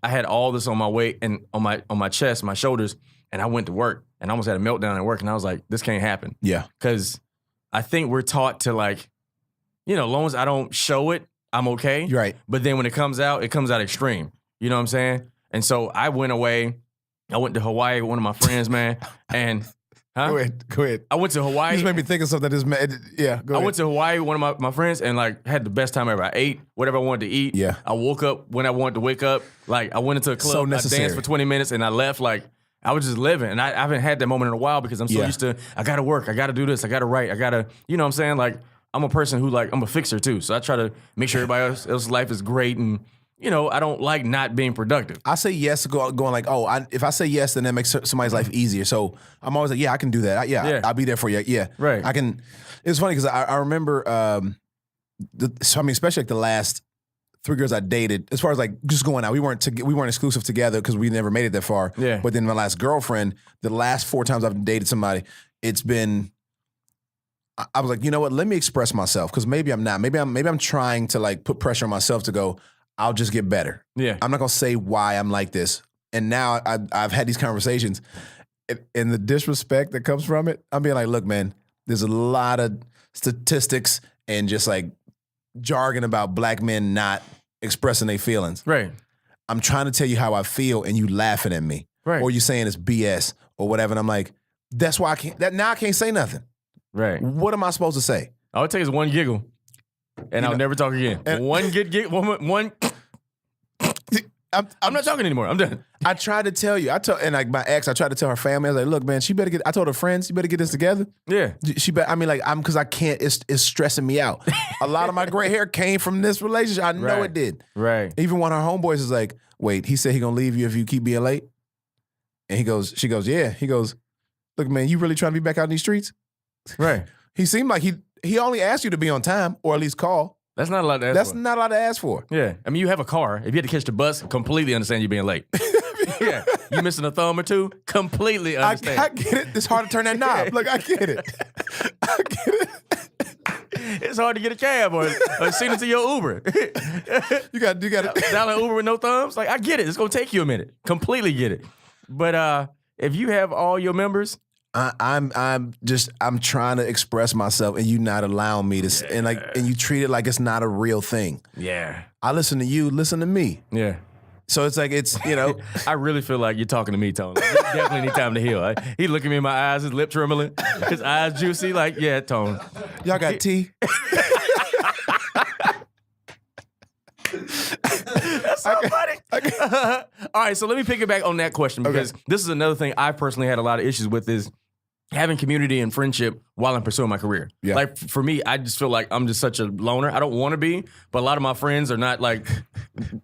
I had all this on my weight and on my chest, my shoulders, and I went to work and I almost had a meltdown at work. And I was like, this can't happen. Yeah. Because I think we're taught to as long as I don't show it, I'm okay. You're right. But then when it comes out extreme. You know what I'm saying? And so I went away. I went to Hawaii with one of my friends, man. And Go ahead. I went to You Hawaii. just made me think of something that just made, yeah, go I ahead. went to Hawaii with one of my friends and had the best time ever. I ate whatever I wanted to eat. Yeah. I woke up when I wanted to wake up. Like I went into a club, So I necessary. danced for 20 minutes and I left. Like I was just living. And I haven't had that moment in a while because I'm so Yeah. used to, I gotta work, I gotta do this, I gotta write, I gotta, you know what I'm saying? Like I'm a person who I'm a fixer too. So I try to make sure everybody else's life is great and I don't like not being productive. I say yes to going like, if I say yes, then that makes somebody's life easier. So I'm always like, yeah, I can do that. Yeah. I'll be there for you. Yeah. Right. I can. It's funny because I remember, especially like the last 3 girls I dated, as far as like just going out, we weren't exclusive together because we never made it that far. Yeah. But then my last girlfriend, the last 4 times I've dated somebody, it's been, I was like, you know what? Let me express myself because maybe I'm not. Maybe I'm trying to put pressure on myself to go, I'll just get better. Yeah. I'm not gonna say why I'm like this. And now I've had these conversations, and the disrespect that comes from it, I'm being like, look, man, there's a lot of statistics and just jargon about black men not expressing their feelings. Right. I'm trying to tell you how I feel, and you laughing at me, Right. or you saying it's BS or whatever. And I'm like, that's why I can't. Now I can't say nothing. Right. What am I supposed to say? All it takes is one giggle, and I'll never talk again. One one. I'm not talking anymore. I'm done. I tried to tell you. And like my ex, I tried to tell her family. I was like, look, man, she better get. I told her friends, you better get this together. Yeah. Because I can't. It's stressing me out. A lot of my gray hair came from this relationship. I know it did. Right. Even one of her homeboys is like, wait, he said he gonna leave you if you keep being late. And she goes, yeah. He goes, look, man, you really trying to be back out in these streets? Right. He seemed like he only asked you to be on time or at least call. That's not a lot to ask That's for. not a lot to ask for. Yeah. I mean, you have a car. If you had to catch the bus, completely understand you being late. Yeah. You missing a thumb or two? Completely understand. I get it. It's hard to turn that knob. Look, I get it. I get it. It's hard to get a cab or send it to your Uber. You got it. Dial an Uber with no thumbs? Like, I get it. It's going to take you a minute. Completely get it. But if you have all your members... I'm trying to express myself, and you not allowing me to, and you treat it like it's not a real thing. Yeah. I listen to you, listen to me. Yeah. So it's like I really feel like you're talking to me, Tone. Like, you definitely need time to heal. He looking me in my eyes, his lip trembling, his eyes juicy. Like, yeah, Tone. Y'all got tea? That's so funny. All right, so let me pick it back on that question because this is another thing I personally had a lot of issues with is having community and friendship while I'm pursuing my career. Yeah. Like for me, I just feel like I'm just such a loner. I don't want to be, but a lot of my friends are not like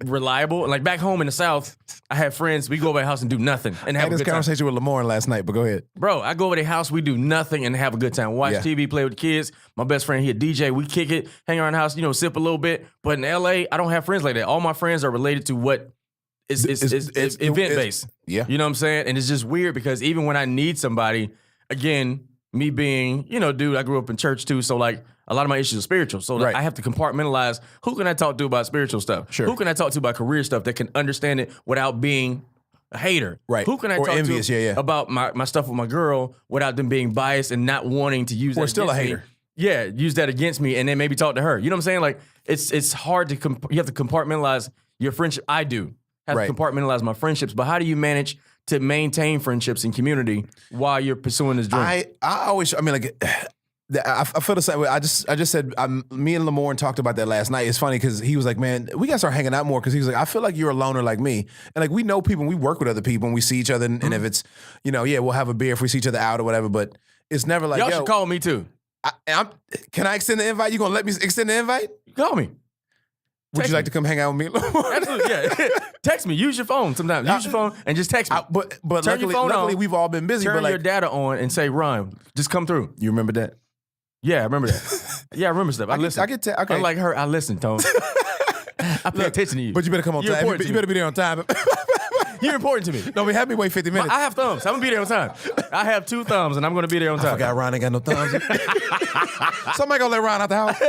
reliable. Like back home in the South, I have friends. We go over their house and do nothing and have a good time. I had this conversation with Lamorne last night, but go ahead. Bro, I go over their house, we do nothing and have a good time. Watch TV, play with the kids. My best friend, he a DJ. We kick it, hang around the house, sip a little bit. But in LA, I don't have friends like that. All my friends are related to what is event-based. Yeah. You know what I'm saying? And it's just weird because even when I need somebody, again, me being, dude, I grew up in church too, so like a lot of my issues are spiritual. So like, I have to compartmentalize who can I talk to about spiritual stuff? Sure. Who can I talk to about career stuff that can understand it without being a hater? Right. Who can I talk envious, to about my stuff with my girl without them being biased and not wanting to use that against still a hater. Me? Yeah, use that against me and then maybe talk to her. You know what I'm saying? Like it's hard to you have to compartmentalize your friendship. I do have to compartmentalize my friendships, but how do you manage to maintain friendships and community while you're pursuing this dream? I feel the same way. I just said me and Lamorne talked about that last night. It's funny because he was like, man, we gotta start hanging out more because he was like, I feel like you're a loner like me. And like we know people and we work with other people and we see each other and if it's, we'll have a beer if we see each other out or whatever, but it's never like, y'all should call me too. Can I extend the invite? You gonna let me extend the invite? Call me. Would you like to come hang out with me? Absolutely, yeah. Text me. Use your phone sometimes. Use your phone and just text me. But turn your phone luckily on, we've all been busy. Turn but your data on and say, Ron, just come through. You remember that? Yeah, I remember that. Yeah, I remember stuff. I listen. Okay. Unlike her, I listen, Tone. I pay attention to you. But you better come on time. You better be there on time. You're important to me. No, we have me wait 50 minutes. I have thumbs. I'm going to be there on time. I have 2 thumbs, and I'm going to be there on time. I forgot Ron ain't got no thumbs. Somebody going to let Ron out the house.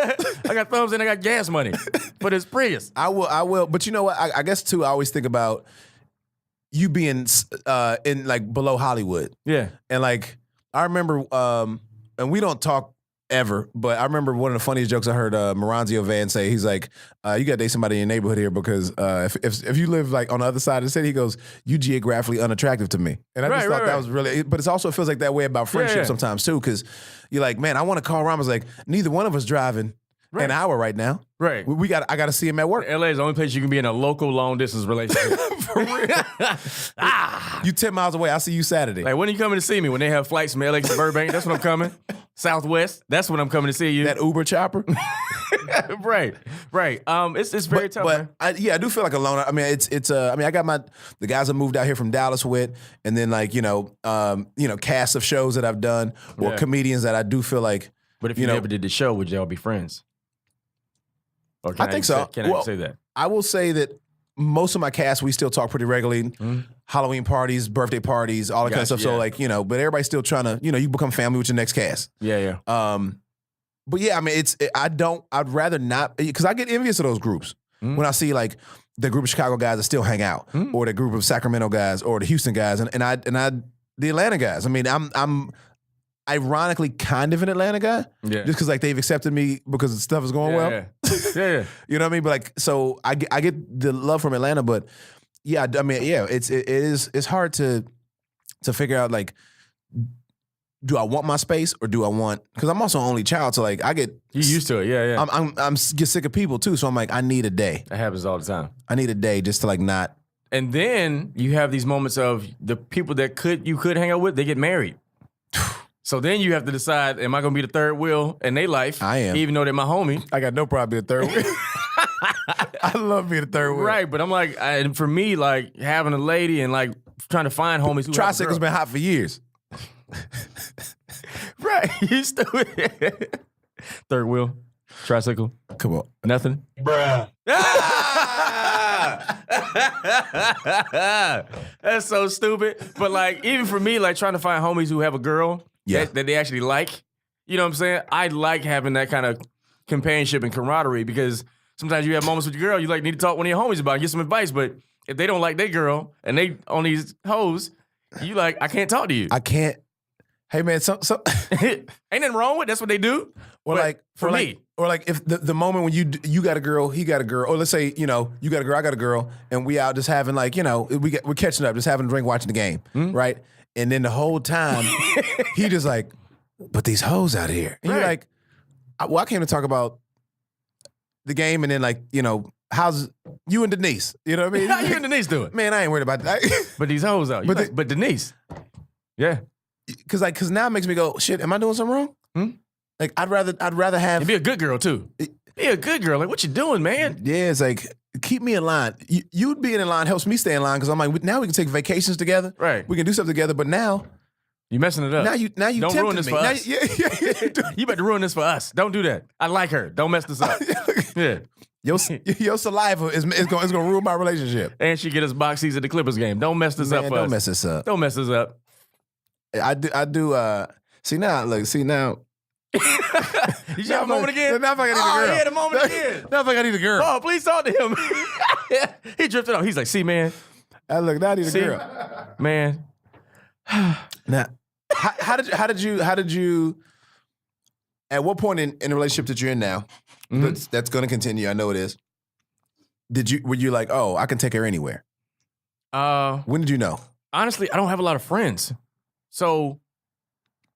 I got thumbs and I got gas money for this Prius. I will. But you know what? I guess, too, I always think about you being in, like, below Hollywood. Yeah. And, like, I remember, and we don't talk ever, but I remember one of the funniest jokes I heard Moranzio Van say. He's like, you got to date somebody in your neighborhood here because if you live like on the other side of the city, he goes, you geographically unattractive to me. And I just thought that was really, but it also feels like that way about friendship sometimes too, because you're like, man, I want to call Ramos like, neither one of us driving an hour right now. Right. I got to see him at work. LA is the only place you can be in a local long distance relationship. For real. You 10 miles away. I'll see you Saturday. Like, when are you coming to see me? When they have flights from LA to Burbank? That's when I'm coming. Southwest. That's when I'm coming to see you. That Uber chopper. Right. It's very tough. But man. I do feel like a loner. I mean, I got the guys I moved out here from Dallas with, and then like cast of shows that I've done or comedians that I do feel like. But if you never did the show, would y'all be friends? Or I think so. Can I say that? I will say that most of my cast, we still talk pretty regularly. Mm-hmm. Halloween parties, birthday parties, all that kind of stuff. Yeah. So like, but everybody's still trying to, you become family with your next cast. Yeah. But yeah, I mean, I'd rather not, because I get envious of those groups. Mm-hmm. When I see like the group of Chicago guys that still hang out, or the group of Sacramento guys, or the Houston guys, and the Atlanta guys. I mean, ironically kind of an Atlanta guy. Yeah. Just because like they've accepted me because the stuff is going well. Yeah. You know what I mean? But like, so I get the love from Atlanta, but yeah, I mean, yeah, it's hard to figure out like, do I want my space or do I want? Because I'm also an only child, so like I get You used to it, yeah. I'm get sick of people too, so I'm like I need a day. That happens all the time. I need a day just to like not. And then you have these moments of the people that you could hang out with, they get married. So then you have to decide, am I going to be the third wheel in their life? I am. Even though they're my homie. I got no problem being a third wheel. I love being a third wheel. Right, but I'm like, and for me, like having a lady and like trying to find homies who Tricycle's been hot for years. Right, you stupid. Third wheel, tricycle. Come on. Nothing? Bruh. That's so stupid. But like, even for me, like trying to find homies who have a girl that they actually like, you know what I'm saying? I like having that kind of companionship and camaraderie because sometimes you have moments with your girl, you like need to talk to one of your homies about it, get some advice. But if they don't like their girl and they on these hoes, you like, I can't talk to you. I can't. Hey man, so Ain't nothing wrong with it. That's what they do. or But like for me. or like if the moment when you got a girl, he got a girl, or let's say you got a girl, I got a girl, and we out just having like we're catching up, just having a drink, watching the game, right? And then the whole time he just like, but these hoes out here, and you're like, I came to talk about the game, and then like how's you and Denise, you know what I mean? How you and Denise doing? Man, I ain't worried about that. But these hoes out. But Denise. Yeah. Cause now it makes me go, shit, am I doing something wrong? Like I'd rather have And be a good girl too. Be a good girl. Like, what you doing, man? Yeah, it's like keep me in line. You being in line helps me stay in line because I'm like, now we can take vacations together. Right. We can do stuff together. But now You messing it up. you Don't ruin this me. for Now us. you You better ruin this for us. Don't do that. I like her. Don't mess this up. Yeah. Your saliva is gonna ruin my relationship. And she get us box seats at the Clippers game. Don't mess this up Man, for don't us. mess this up. Don't mess this up. I do. See now. Did you have a moment again? Now if I need a girl. He had a moment again. Now if I need a girl. Oh, please talk to him. He drifted off. He's like, see, man. Now I need a girl. Man. Now, how did you? At what point in the relationship that you're in now, that's going to continue? I know it is. Were you like, oh, I can take her anywhere? When did you know? Honestly, I don't have a lot of friends. So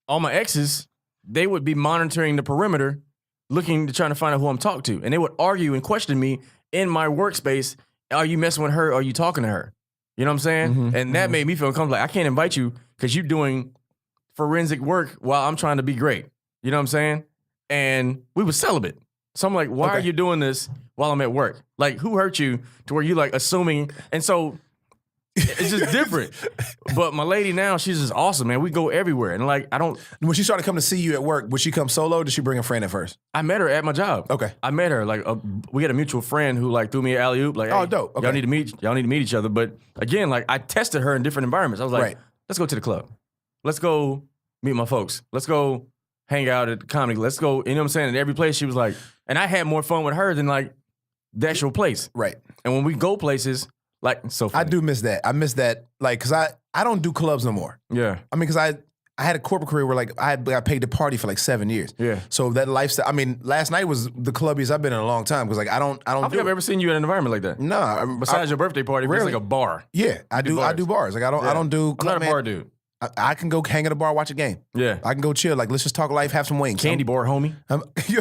all my exes, they would be monitoring the perimeter, looking to trying to find out who I'm talking to. And they would argue and question me in my workspace. Are you messing with her? Or are you talking to her? You know what I'm saying? And that made me feel uncomfortable. Like, I can't invite you because you're doing forensic work while I'm trying to be great. You know what I'm saying? And we were celibate. So I'm like, why are you doing this while I'm at work? Like, who hurt you to where you like assuming? And so it's just different. But my lady now, she's just awesome, man. We go everywhere. And like, When she started coming to see you at work, would she come solo or did she bring a friend at first? I met her at my job. Okay. I met her. Like, we had a mutual friend who like threw me an alley-oop. Like, Oh, hey, dope. Okay. Y'all need to meet each other. But again, like, I tested her in different environments. I was like, Right. let's go to the club. Let's go meet my folks. Let's go hang out at the comedy. Let's go, you know what I'm saying? In every place, she was like, and I had more fun with her than like the actual place. Right. And when we go places, like, it's so funny. I do miss that. I miss that, like, because I don't do clubs no more. Yeah. I mean, because I had a corporate career where, like, I paid to party for, like, 7 years. Yeah. So that lifestyle, I mean, last night was the clubbiest I've been in a long time because, like, I don't I don't think I've ever seen you in an environment like that. No. Besides your birthday party, it's rarely. like a bar. Yeah, I do bars. Like, I don't do I'm club, not a bar dude. I can go hang at a bar, watch a game. Yeah. I can go chill. Like, let's just talk life, have some wings. Candy bar, homie.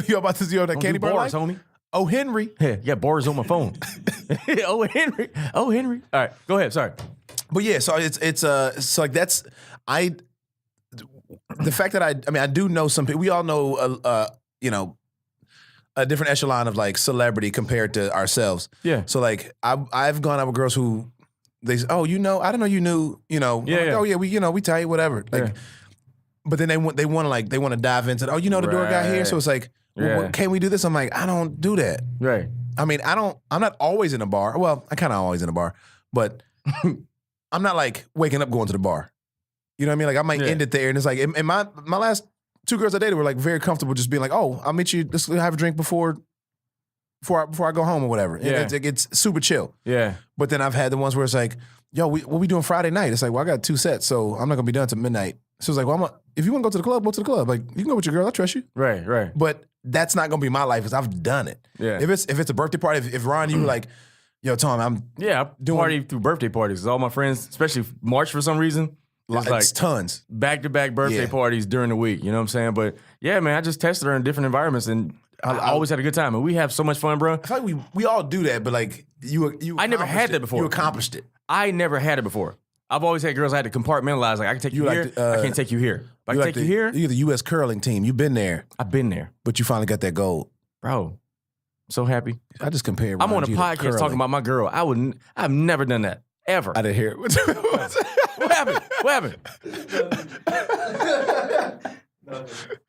You about to see that Don't candy do bar bars, life? homie. Oh, Henry. Yeah, you got bars on my phone. Oh, Henry. Oh, Henry. All right, go ahead. Sorry. But yeah, so it's so like that's the fact that I mean I do know some people. We all know a different echelon of like celebrity compared to ourselves. Yeah. So like I've gone out with girls who they say, oh, I don't know you knew, Yeah, like, yeah. oh yeah, we tight, whatever. Like, Yeah. but then they want to dive into the door guy here. Right. So it's like, well, Yeah. can we do this? I'm like, I don't do that. Right. I mean, I'm not always in a bar. Well, I kind of always in a bar, but I'm not like waking up going to the bar. You know what I mean? Like I might end it there, and it's like, and my last 2 girls I dated were like very comfortable, just being like, oh, I'll meet you. Let's have a drink before I go home or whatever. And Yeah. it's super chill. Yeah. But then I've had the ones where it's like, yo, what we doing Friday night? It's like, well, I got 2 sets, so I'm not gonna be done till midnight. So it's like, well, if you want to go to the club, go to the club. Like, you can go with your girl. I trust you. Right. But that's not going to be my life because I've done it. Yeah. If it's a birthday party, if Ron, you were like, yo, Tom, I party through birthday parties. All my friends, especially March for some reason, it's like tons. Back-to-back birthday parties during the week. You know what I'm saying? But yeah, man, I just tested her in different environments and I always had a good time. And we have so much fun, bro. I feel like we all do that, but like you I never had that before. You accomplished it. I never had it before. I've always had girls I had to compartmentalize. Like, I can take you here, I can't take you here. But I can take you here. You're the U.S. curling team. You've been there. I've been there. But you finally got that gold. Bro, so happy. I just compared I'm on a podcast talking about my girl. I've never done that. Ever. I didn't hear it. What happened? What happened?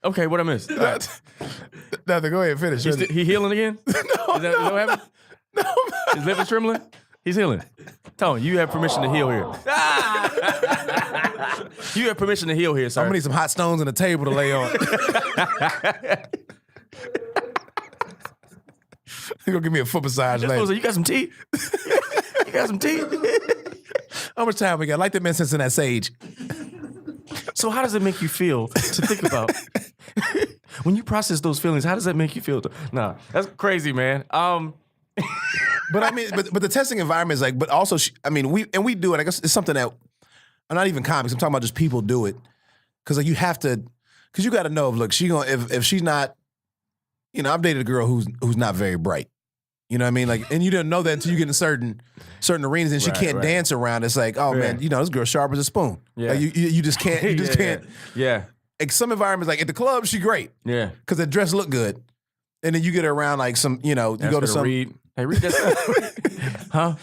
Okay, what I missed? Nothing. Go ahead and finish. He healing again? No. Is that what happened? No. His liver trembling? He's healing. Tony, you have permission to heal here. You have permission to heal here, sir. I'm gonna need some hot stones and a table to lay on. You gonna give me a foot massage later. You got some tea? You got some tea? How much time we got? Light them incense in that sage. So how does it make you feel to think about when you process those feelings? How does that make you feel? Nah, that's crazy, man. But I mean, but the testing environment is like, but also, we do it. I guess it's something that I'm not even comics. I'm talking about just people do it because like you have to, because you got to know if if she's not, I've dated a girl who's not very bright. You know what I mean? Like, and you didn't know that until you get in certain arenas and she can't dance around. It's like, oh man, this girl's sharp as a spoon. Yeah. Like, you just can't. You just can't. Yeah. Like some environments, like at the club, she great. Yeah. Because the dress look good, and then you get her around like some, you go to some. Read. Hey, read that sign. Huh?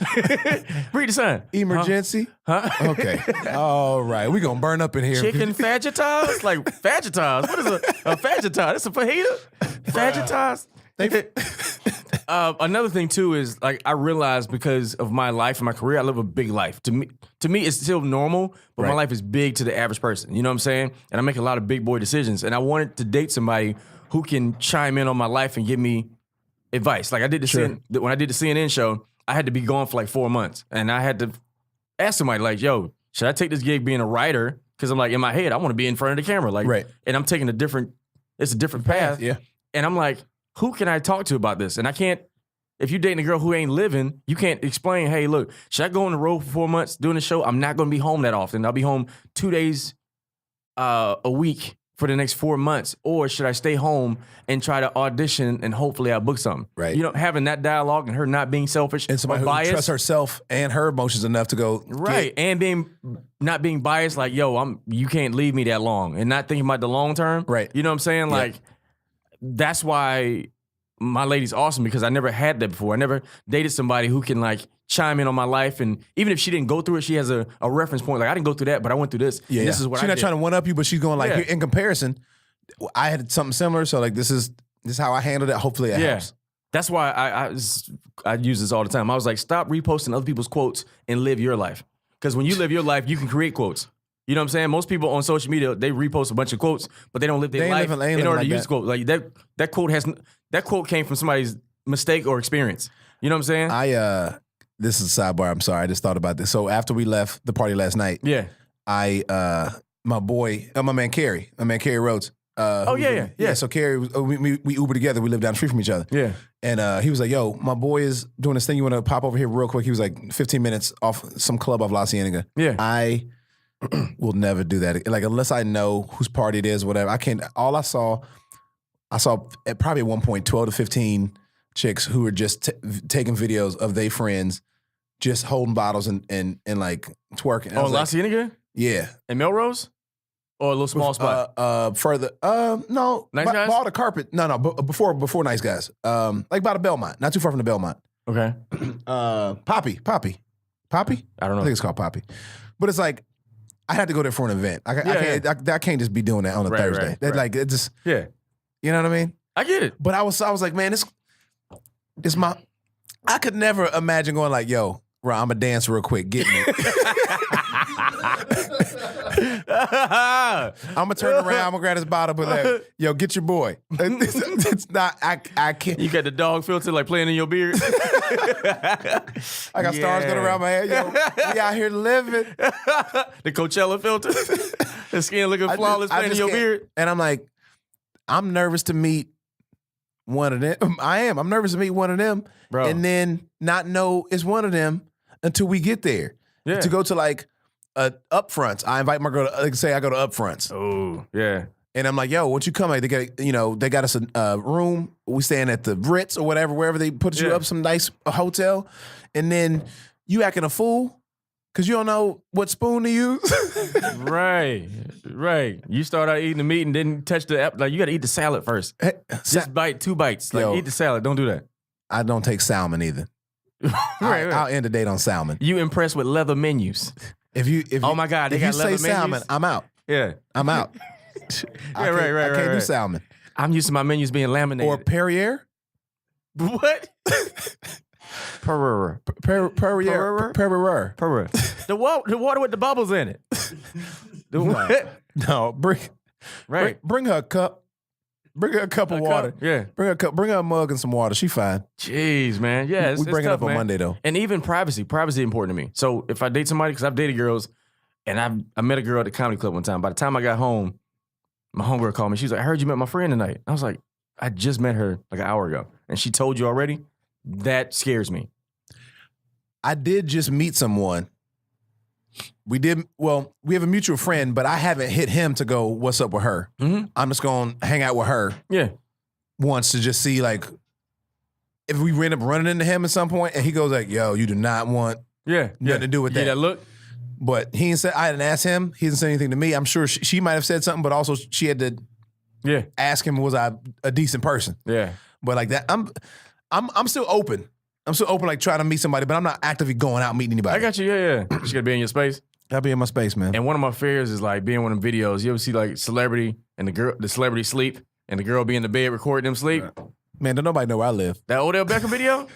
Read the sign. Emergency. Huh? Okay. All right. We're going to burn up in here. Chicken fajitas? Like fajitas. What is a fajita? That's a fajita? Fajitas? Another thing too is like I realized because of my life and my career, I live a big life. To me, it's still normal, but my life is big to the average person. You know what I'm saying? And I make a lot of big boy decisions. And I wanted to date somebody who can chime in on my life and give me advice. Like I did when I did the CNN show, I had to be gone for like 4 months, and I had to ask somebody like, "Yo, should I take this gig being a writer?" Because I'm like in my head, I want to be in front of the camera, like, and I'm taking it's a different path. Yeah, and I'm like, who can I talk to about this? And I can't. If you're dating a girl who ain't living, you can't explain, hey, look, should I go on the road for 4 months doing the show? I'm not going to be home that often. I'll be home 2 days a week for the next 4 months. Or should I stay home and try to audition and hopefully I'll book something? Right. Having that dialogue and her not being selfish and somebody who trusts herself and her emotions enough to go. Right. And not being biased, like, yo, you can't leave me that long, and not thinking about the long term. Right. You know what I'm saying? Yeah. Like, that's why my lady's awesome, because I never had that before. I never dated somebody who can like chime in on my life, and even if she didn't go through it, she has a reference point. Like, I didn't go through that, but I went through this. Yeah, this is what she's not trying to one up you, but she's going like, in comparison, I had something similar. So like, this is how I handled it. Hopefully it helps. That's why I use this all the time. I was like, stop reposting other people's quotes and live your life. Because when you live your life, you can create quotes. You know what I'm saying? Most people on social media, they repost a bunch of quotes, but they don't live their life in order to use quotes. Like that quote came from somebody's mistake or experience. You know what I'm saying? This is a sidebar. I'm sorry. I just thought about this. So after we left the party last night, my man Kerry Rhodes. So Kerry, we Uber together. We live down the street from each other. Yeah. And he was like, yo, my boy is doing this thing. You want to pop over here real quick? He was like 15 minutes off some club off La Cienega. Yeah. I will never do that. Like, unless I know whose party it is, whatever. I can't. All I saw at probably at one point 12 to 15 chicks who were just taking videos of their friends just holding bottles and like twerking. Oh, La Cienega? Yeah. In Melrose? Or a little small spot? Further. No. Nice Guys? Bought a carpet. No. Before Nice Guys. Like by the Belmont. Not too far from the Belmont. Okay. Poppy? I don't know. I think it's called Poppy. But it's like, I had to go there for an event. I can't just be doing that on a Thursday. Like, it just, you know what I mean? I get it. But I was like, man, it's I could never imagine going like, yo, Ron, I'm going to dance real quick. Get me. I'm going to turn around. I'm going to grab this bottle, but like, yo, get your boy. It's not, I can't. You got the dog filter like playing in your beard. I got stars going around my head. Yo, we out here living. The Coachella filter. The skin looking flawless, playing in your beard. And I'm like, I'm nervous to meet one of them. I'm nervous to meet one of them, Bro. and then not know it's one of them until we get there. Yeah. To go to like upfronts. I invite my girl to, like, say I go to upfronts. Oh, yeah. And I'm like, yo, won't you come? Like, they got us a room. We staying at the Ritz or whatever, wherever they put you up, some nice hotel. And then you acting a fool because you don't know what spoon to use. Right. You start out eating the meat and didn't touch the apple. Like, you got to eat the salad first. Just bite 2 bites. Like, eat the salad. Don't do that. I don't take salmon either. Right. I'll end the date on salmon. You impressed with leather menus. Oh my God, they if got you say leather salmon, menus? I'm out. Yeah. I'm out. I can't do salmon. I'm used to my menus being laminated. Or Perrier. What? Perrier. Perrier. The water with the bubbles in it. The what? No, bring her a cup. Bring her a cup of water. Yeah. Bring her a mug and some water. She fine. Jeez, man. Yeah, we bring it up on Monday though. And even privacy is important to me. So if I date somebody, because I've dated girls, and I met a girl at the comedy club one time. By the time I got home, my homegirl called me. She's like, I heard you met my friend tonight. I was like, I just met her like an hour ago. And she told you already? That scares me. I did just meet someone. We have a mutual friend, but I haven't hit him to go, what's up with her? Mm-hmm. I'm just going to hang out with her. Yeah. Once to just see, like, if we end up running into him at some point and he goes like, yo, you do not want nothing to do with that. Yeah, that look? But he didn't say, I didn't ask him. He didn't say anything to me. I'm sure she might have said something, but also she had to ask him, was I a decent person? Yeah. But like that, I'm still open. I'm still open, like trying to meet somebody, but I'm not actively going out meeting anybody. I got you. Yeah. She got to be in your space. Gotta be in my space, man. And one of my fears is like being one of them videos. You ever see like celebrity and the celebrity sleep and the girl be in the bed recording them sleep? Man, don't nobody know where I live. That Odell Beckham video?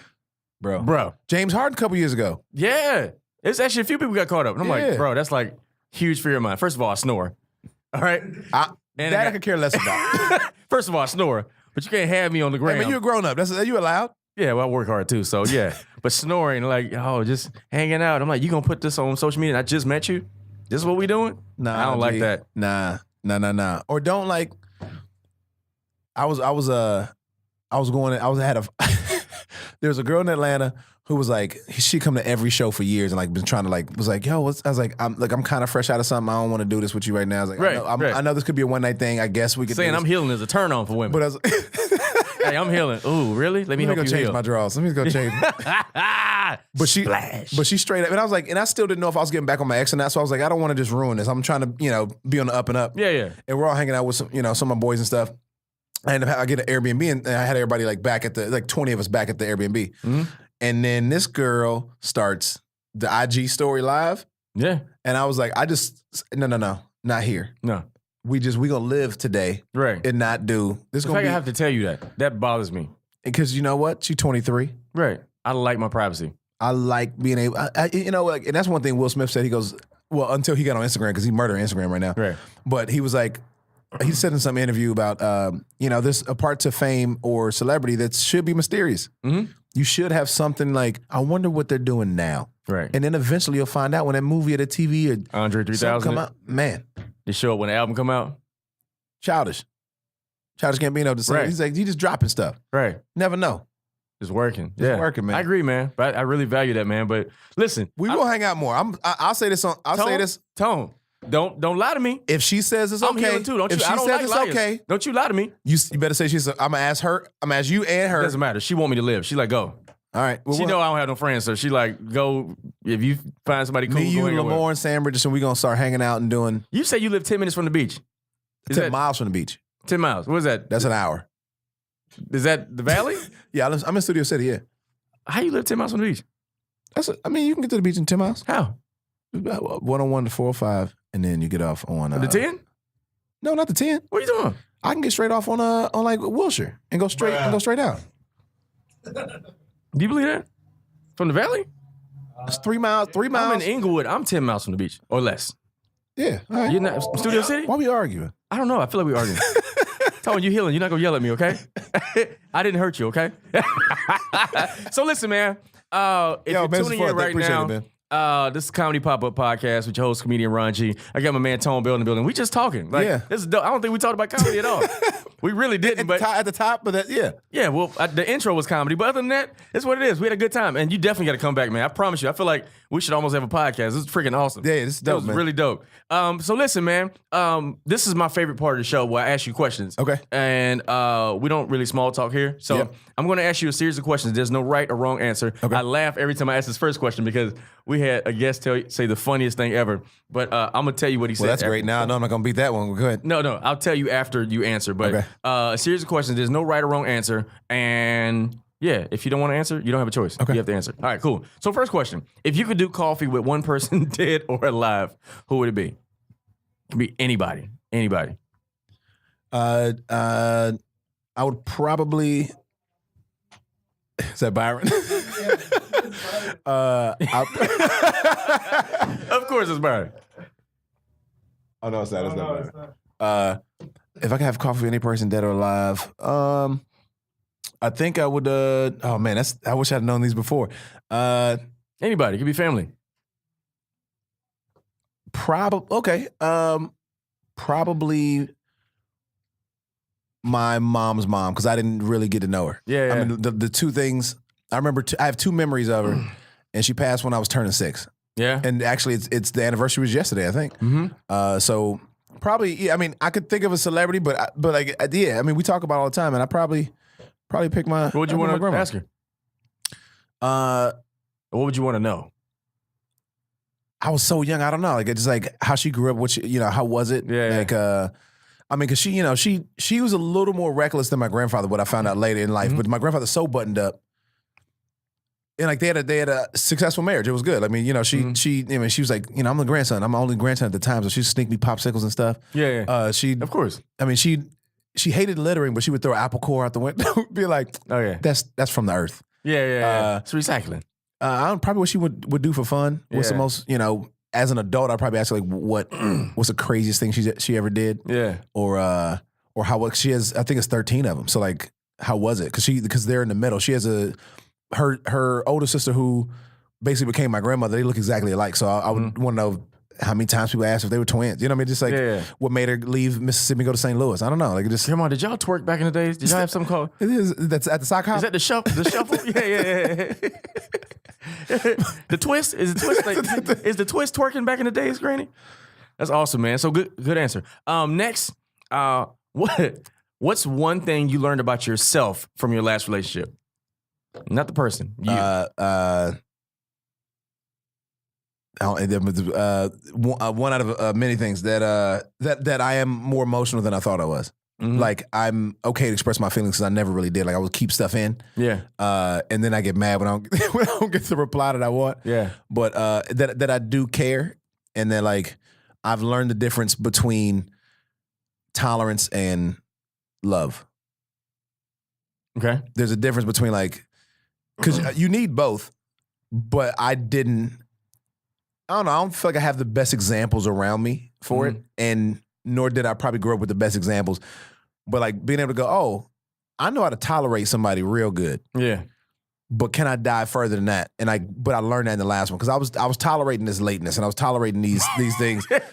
Bro. James Harden a couple years ago. Yeah. It's actually a few people got caught up. And I'm like, bro, that's like huge fear of mine. First of all, I snore. All right? I could care less about. First of all, I snore. But you can't have me on the ground. Hey, man, you're a grown up. You allowed? Yeah, well, I work hard too, so yeah. But snoring, like, just hanging out. I'm like, you gonna put this on social media and I just met you? This is what we doing? Nah, I don't like that. Nah. Or don't like. I there's a girl in Atlanta who was like, she come to every show for years and like been trying to like, was like, yo, I was like, I'm kind of fresh out of something. I don't want to do this with you right now. I was like, I know this could be a one night thing. I guess we could. Saying I'm healing is a turn on for women. But I was hey, I'm healing. Ooh, really? Let me help go you change heal. my drawers. Let me go change. But she straight up, and I was like, and I still didn't know if I was getting back on my ex and that. So I was like, I don't want to just ruin this. I'm trying to, be on the up and up. Yeah. And we're all hanging out with some of my boys and stuff. And I get an Airbnb, and I had everybody like back at the 20 of us back at the Airbnb. Mm-hmm. And then this girl starts the IG story live. Yeah. And I was like, no, not here. No. We gonna live today, right? And not do this. I have to tell you that bothers me because you know what? She's 23, right? I like my privacy. I like being able, and that's one thing Will Smith said. He goes, well, until he got on Instagram because he murdered Instagram right now, right? But he was like, he said in some interview about, there's a part to fame or celebrity that should be mysterious. Mm-hmm. You should have something like, I wonder what they're doing now, right? And then eventually you'll find out when that movie or the TV or Andre 3000 come out, man. They show up when the album come out. Childish Gambino just right. He's like, you just dropping stuff. Right. Never know. It's working. It's working, man. I agree, man. But I really value that, man. But listen. We will hang out more. I'll say this say this. Tone. Don't lie to me. If she says it's okay. I'm healing too. If she says it's okay. Don't you lie to me. You better say I'm gonna ask her. I'm gonna ask you and her. It doesn't matter. She want me to live. She like, go. All right. Well, she know I don't have no friends, so she like, go. If you find somebody cool, me, you, Lamar, and Sam Richardson, we gonna start hanging out and doing. You say you live 10 minutes from the beach. 10 miles from the beach. 10 miles. What is that? That's an hour. Is that the valley? Yeah, I'm in Studio City, yeah. How you live 10 miles from the beach? You can get to the beach in 10 miles. How? 101 to 405, and then you get off on... the 10? No, not the 10. What are you doing? I can get straight off on like Wilshire and go straight out. Do you believe that? From the valley? It's 3 miles. I'm in Inglewood. I'm 10 miles from the beach or less. Yeah. All right. You're not Studio City? Why are we arguing? I don't know. I feel like we're arguing. Tony, you healing. You're not going to yell at me, okay? I didn't hurt you, okay? So listen, man. If you're tuning in right now, This is Comedy Pop-Up Podcast with your host, comedian Ron G. I got my man Tone Bill in the building. We just talking. Like, Yeah. This is dope. I don't think we talked about comedy at all. We really didn't, but At the top, but yeah. yeah, well, the intro was comedy, but other than that, it's what it is. We had a good time, and you definitely got to come back, man. I promise you. I feel like we should almost have a podcast. This is freaking awesome. Yeah, this is dope, It was man. really dope. So listen, man. This is my favorite part of the show where I ask you questions. Okay. And we don't really small talk here, so Yep. I'm going to ask you a series of questions. There's no right or wrong answer. Okay. I laugh every time I ask this first question because we had a guest say the funniest thing ever. But I'm gonna tell you what he said. Well, that's after. great. Now I know I'm not gonna beat that one. Go ahead. No, I'll tell you after you answer. But Okay. a series of questions. There's no right or wrong answer. And yeah, if you don't want to answer, you don't have a choice. Okay. You have to answer. All right, cool. So first question. If you could do coffee with one person dead or alive, who would it be? It could be anybody. Anybody. I would probably. Is that Byron? Of course it's Byron. Oh no, it's not. It's not Byron. If I could have coffee with any person, dead or alive, I think I would. Oh man, I wish I'd known these before. Anybody. It could be family. Probably okay. Probably my mom's mom because I didn't really get to know her. Yeah, I mean the two things I remember. I have two memories of her, and she passed when I was turning 6. Yeah. And actually, it's the anniversary was yesterday, I think. Mm-hmm. So probably, yeah. I mean, I could think of a celebrity, but like, yeah. I mean, we talk about it all the time, and I probably pick my. What would you want to ask her? What would you want to know? I was so young. I don't know. Like it's like how she grew up. What how was it? Yeah. Like I mean, because she was a little more reckless than my grandfather. What I found out later in life, Mm-hmm. but my grandfather's so buttoned up. And like they had a successful marriage. It was good. I mean, she was like, I'm the grandson. I'm the only grandson at the time, so she'd sneak me popsicles and stuff. Yeah. She Of course. I mean, she hated littering, but she would throw apple core out the window. Be like, Oh yeah. that's from the earth. Yeah. It's recycling. I don't probably what she would do for fun. What's the Yeah. most as an adult, I'd probably ask her like what's the craziest thing she ever did, Yeah. or how she has. I think it's 13 of them. So like, how was it? Because they're in the middle. She has her older sister who basically became my grandmother. They look exactly alike. So I would want to know how many times people asked if they were twins. You know what I mean? Just like what made her leave Mississippi and go to St. Louis. I don't know. Like it just Come on, did y'all twerk back in the days? Did y'all have something called? it is that's at the sock hop. Is that the shuffle? The shuffle? Yeah. The twist? Is the twist is the twist twerking back in the days, Granny? That's awesome, man. So good answer. Next, what's one thing you learned about yourself from your last relationship? Not the person. You. One out of many things that I am more emotional than I thought I was. Mhm. Like I'm okay to express my feelings because I never really did. Like I would keep stuff in, Yeah. and then I get mad when I don't, when I don't get the reply that I want. Yeah. But that I do care, and then like I've learned the difference between tolerance and love. Okay. There's a difference between like because you need both, but I don't know. I don't feel like I have the best examples around me for it, and nor did I probably grow up with the best examples. But like being able to go, oh, I know how to tolerate somebody real good, Yeah. but can I dive further than that? But I learned that in the last one because I was tolerating this lateness and I was tolerating these things. But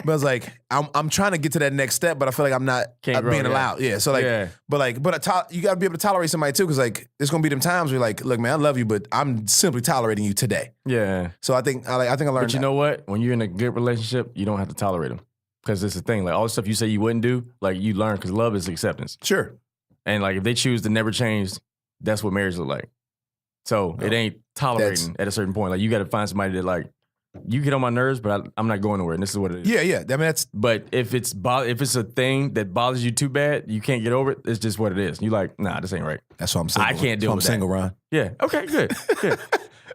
I was like, I'm trying to get to that next step, but I feel like I'm not Can't grow, being yeah. allowed. Yeah. So like, Yeah. you got to be able to tolerate somebody too, because like there's gonna be them times where you're like, look, man, I love you, but I'm simply tolerating you today. Yeah. So I think I learned. But you know what? When you're in a good relationship, you don't have to tolerate them. Because it's the thing. Like all the stuff you say you wouldn't do, like you learn because love is acceptance. Sure. And like if they choose to never change, that's what marriage look like. So it ain't tolerating at a certain point. Like you got to find somebody that like, you get on my nerves, but I'm not going nowhere. And this is what it is. Yeah. I mean, that's But if it's a thing that bothers you too bad, you can't get over it. It's just what it is. You like, nah, this ain't right. what I'm saying. I can't deal with that. I'm single, Ron. Yeah. Okay. Good. Good.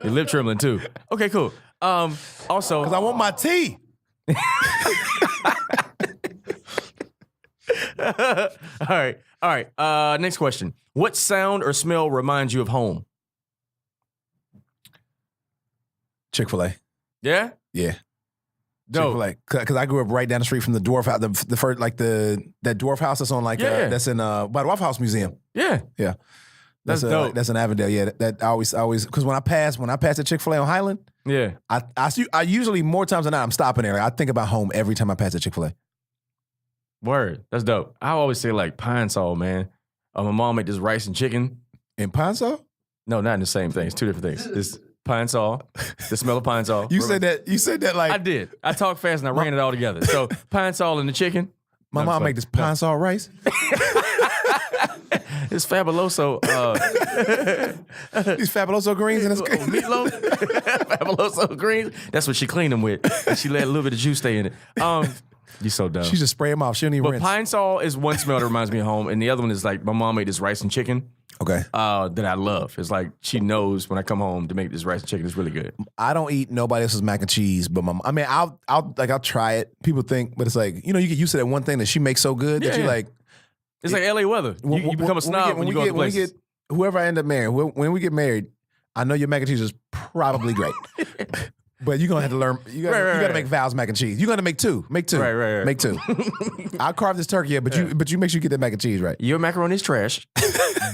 Your lip trembling too. Okay. Cool. Also, Because I want my tea. All right. Next question. What sound or smell reminds you of home? Chick-fil-A. Yeah. Yeah. Dope. Chick-fil-A. Because I grew up right down the street from the dwarf house, the first like that dwarf house that's on like Yeah. that's in by the Waffle House Museum. Yeah. Yeah. That's dope. That's in Avondale. Yeah. That I always because when I pass at Chick-fil-A on Highland, Yeah. I usually more times than not I'm stopping there. Like, I think about home every time I pass a Chick-fil-A. Word. That's dope. I always say like Pine Sol, man. My mom made this rice and chicken. In Pine Sol? No, not in the same thing. It's two different things. It's Pine Sol, the smell of Pine Sol. You said that like I did. I talked fast and I ran it all together. So Pine Sol and the chicken. my mom make this Pine Sol rice. It's Fabuloso. These Fabuloso greens in this Meatloaf. Fabuloso greens. That's what she cleaned them with. And she let a little bit of juice stay in it. You so dumb. She just spray them off. She don't even But rinse. Pine Sol is one smell that reminds me of home, and the other one is like my mom made this rice and chicken. Okay. That I love. It's like she knows when I come home to make this rice and chicken. It's really good. I don't eat nobody else's mac and cheese, but my mom. I mean, I'll try it. People think, but it's like, you get used to that one thing that she makes so good that Yeah. you're like. It's like LA weather. You become a snob when you go to places. Whoever I end up marrying, when we get married, I know your mac and cheese is probably great. But you're gonna have to learn. You gotta make Val's mac and cheese. You're gonna make two. Make two. Right. Make two. I'll carve this turkey up, but you make sure you get that mac and cheese right. Your macaroni is trash,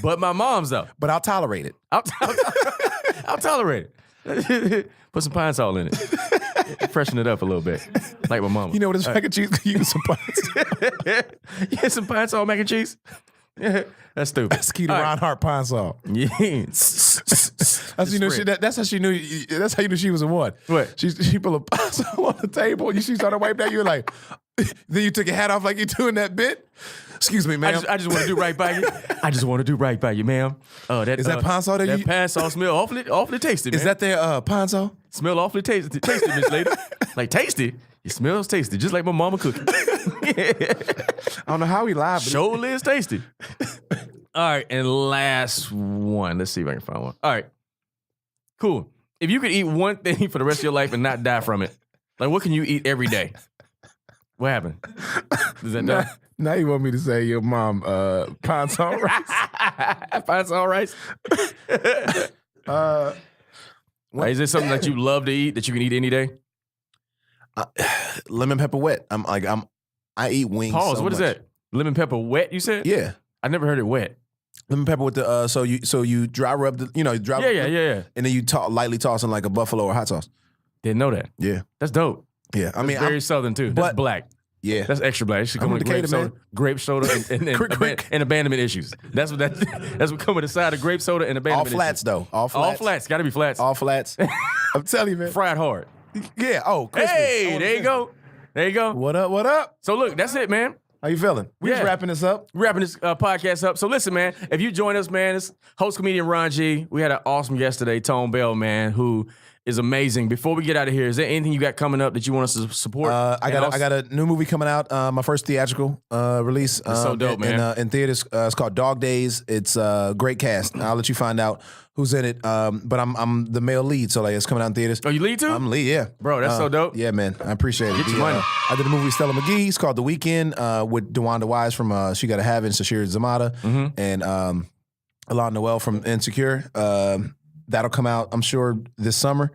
but my mom's though. But I'll tolerate it. I'll tolerate it. Put some Pine Sol in it. Freshen it up a little bit, like my mama. You know what this mac and cheese? You use some Pine Sol. You get some Pine Sol mac and cheese. That's stupid. That's Keita Reinhardt Pine Sol. Yeah. That's how she knew. That's how you knew she was a one. What? She put a Pine Sol on the table. She started wiping that. You were like, then you took your hat off like you doing that bit. Excuse me, ma'am. I just want to do right by you. I just want to do right by you, ma'am. Is that Pine Sol that Pine Sol smell awfully tasty, man. Is that their Pine Sol? Smell awfully tasty, Miss Lady. Like tasty. It smells tasty, just like my mama cooking. I don't know how he lied, but Surely is tasty. All right, and last one. Let's see if I can find one. All right, cool. If you could eat one thing for the rest of your life and not die from it, like what can you eat every day? What happened? Is that done? Now you want me to say your mom Pine Sol rice? Pine Sol rice? Is there something that you love to eat that you can eat any day? Lemon pepper wet. I eat wings. Pause. So What is much. that? Lemon pepper wet? You said? Yeah, I never heard it wet. lemon pepper with the so you dry rub the you dry Yeah. and then you lightly toss in like a buffalo or hot sauce. Didn't know that. Yeah, That's dope. yeah. I mean, Very southern too. but- That's black. yeah. That's extra black. It should come I'm with from grape Decatur, soda, grape soda, and and abandonment issues. That's what come with a side of grape soda and all abandonment flats issues. though. All flats. All flats. Got to be flats. All flats. I'm telling you, man. Fried hard. Yeah. Oh, crispy. Hey, there you go. There you go. What up? What up? So look, that's it, man. How you feeling? We just Yeah. wrapping this up. Wrapping this podcast up. So listen, man, if you join us, man, it's host comedian Ron G. We had an awesome guest today, Tone Bell, man, who is amazing. Before we get out of here, is there anything you got coming up that you want us to support? I got a new movie coming out. My first theatrical release. That's so dope, man. In theaters, it's called Dog Days. It's a great cast. I'll let you find out who's in it. But I'm the male lead, so like it's coming out in theaters. Oh, you lead too? I'm lead, yeah. Bro, that's so dope. Yeah, man. I appreciate it. Get your money. I did a movie with Stella McGee. It's called The Weekend with DeWanda Wise from She Gotta Have It, and Sashir Zamata, and Alon Noel from Insecure. That'll come out, I'm sure, this summer.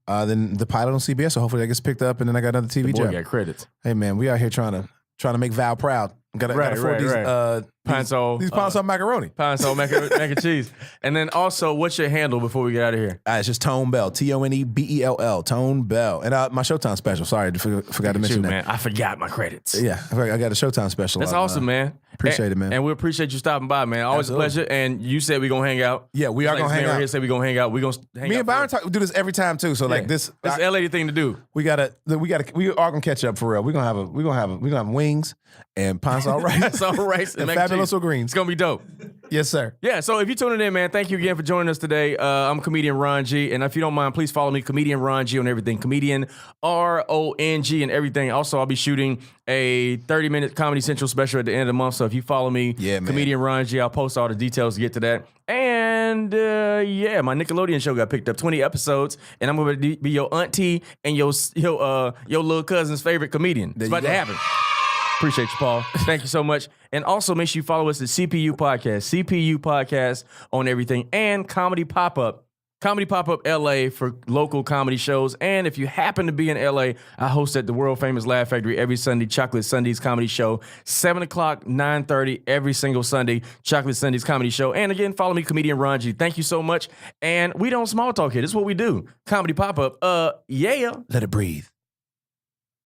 Then the pilot on CBS, so hopefully that gets picked up, and then I got another TV Boy, job. got credits. Hey man, we out here trying to make Val proud. Gotta afford these Pine Sol. these Pine Sol macaroni. Pine Sol mac and cheese. And then also, what's your handle before we get out of here? It's just Tone Bell, ToneBell, Tone Bell, and my Showtime special. Sorry, forgot to mention that. Man, I forgot my credits. Yeah, I got a Showtime special. That's on, awesome, man. Appreciate it, man. And we appreciate you stopping by, man. Always Absolutely. a pleasure. And you said we're gonna hang out. Yeah, we are gonna hang out. Here said we're gonna hang out. We're gonna hang Me out. and Byron do this every time too. So like this, It's an LA thing to do. we are gonna catch up for real. We're gonna have wings and Pine Sol rice. That's all right. And mac and Fabuloso cheese. greens. It's gonna be dope. Yes, sir. Yeah, so if you're tuning in, man, thank you again for joining us today. I'm comedian Ron G, and if you don't mind, please follow me, comedian Ron G, on everything. Comedian RONG and everything. Also, I'll be shooting a 30-minute Comedy Central special at the end of the month. So if you follow me, Yeah, man. comedian Ron G, I'll post all the details to get to that. And my Nickelodeon show got picked up, 20 episodes, and I'm gonna be your auntie and your little cousin's favorite comedian. It's about to happen. Appreciate you, Paul. Thank you so much. And also make sure you follow us at CPU Podcast on everything, and Comedy Pop-Up Comedy Pop-Up LA for local comedy shows. And if you happen to be in LA, I host at the world famous Laugh Factory every Sunday, Chocolate Sundays Comedy Show, 7 o'clock, 9:30 every single Sunday, Chocolate Sundays Comedy Show. And again, follow me, Comedian Ron G. Thank you so much. And we don't small talk here. This is what we do. Comedy Pop-Up. Yeah. Let it breathe.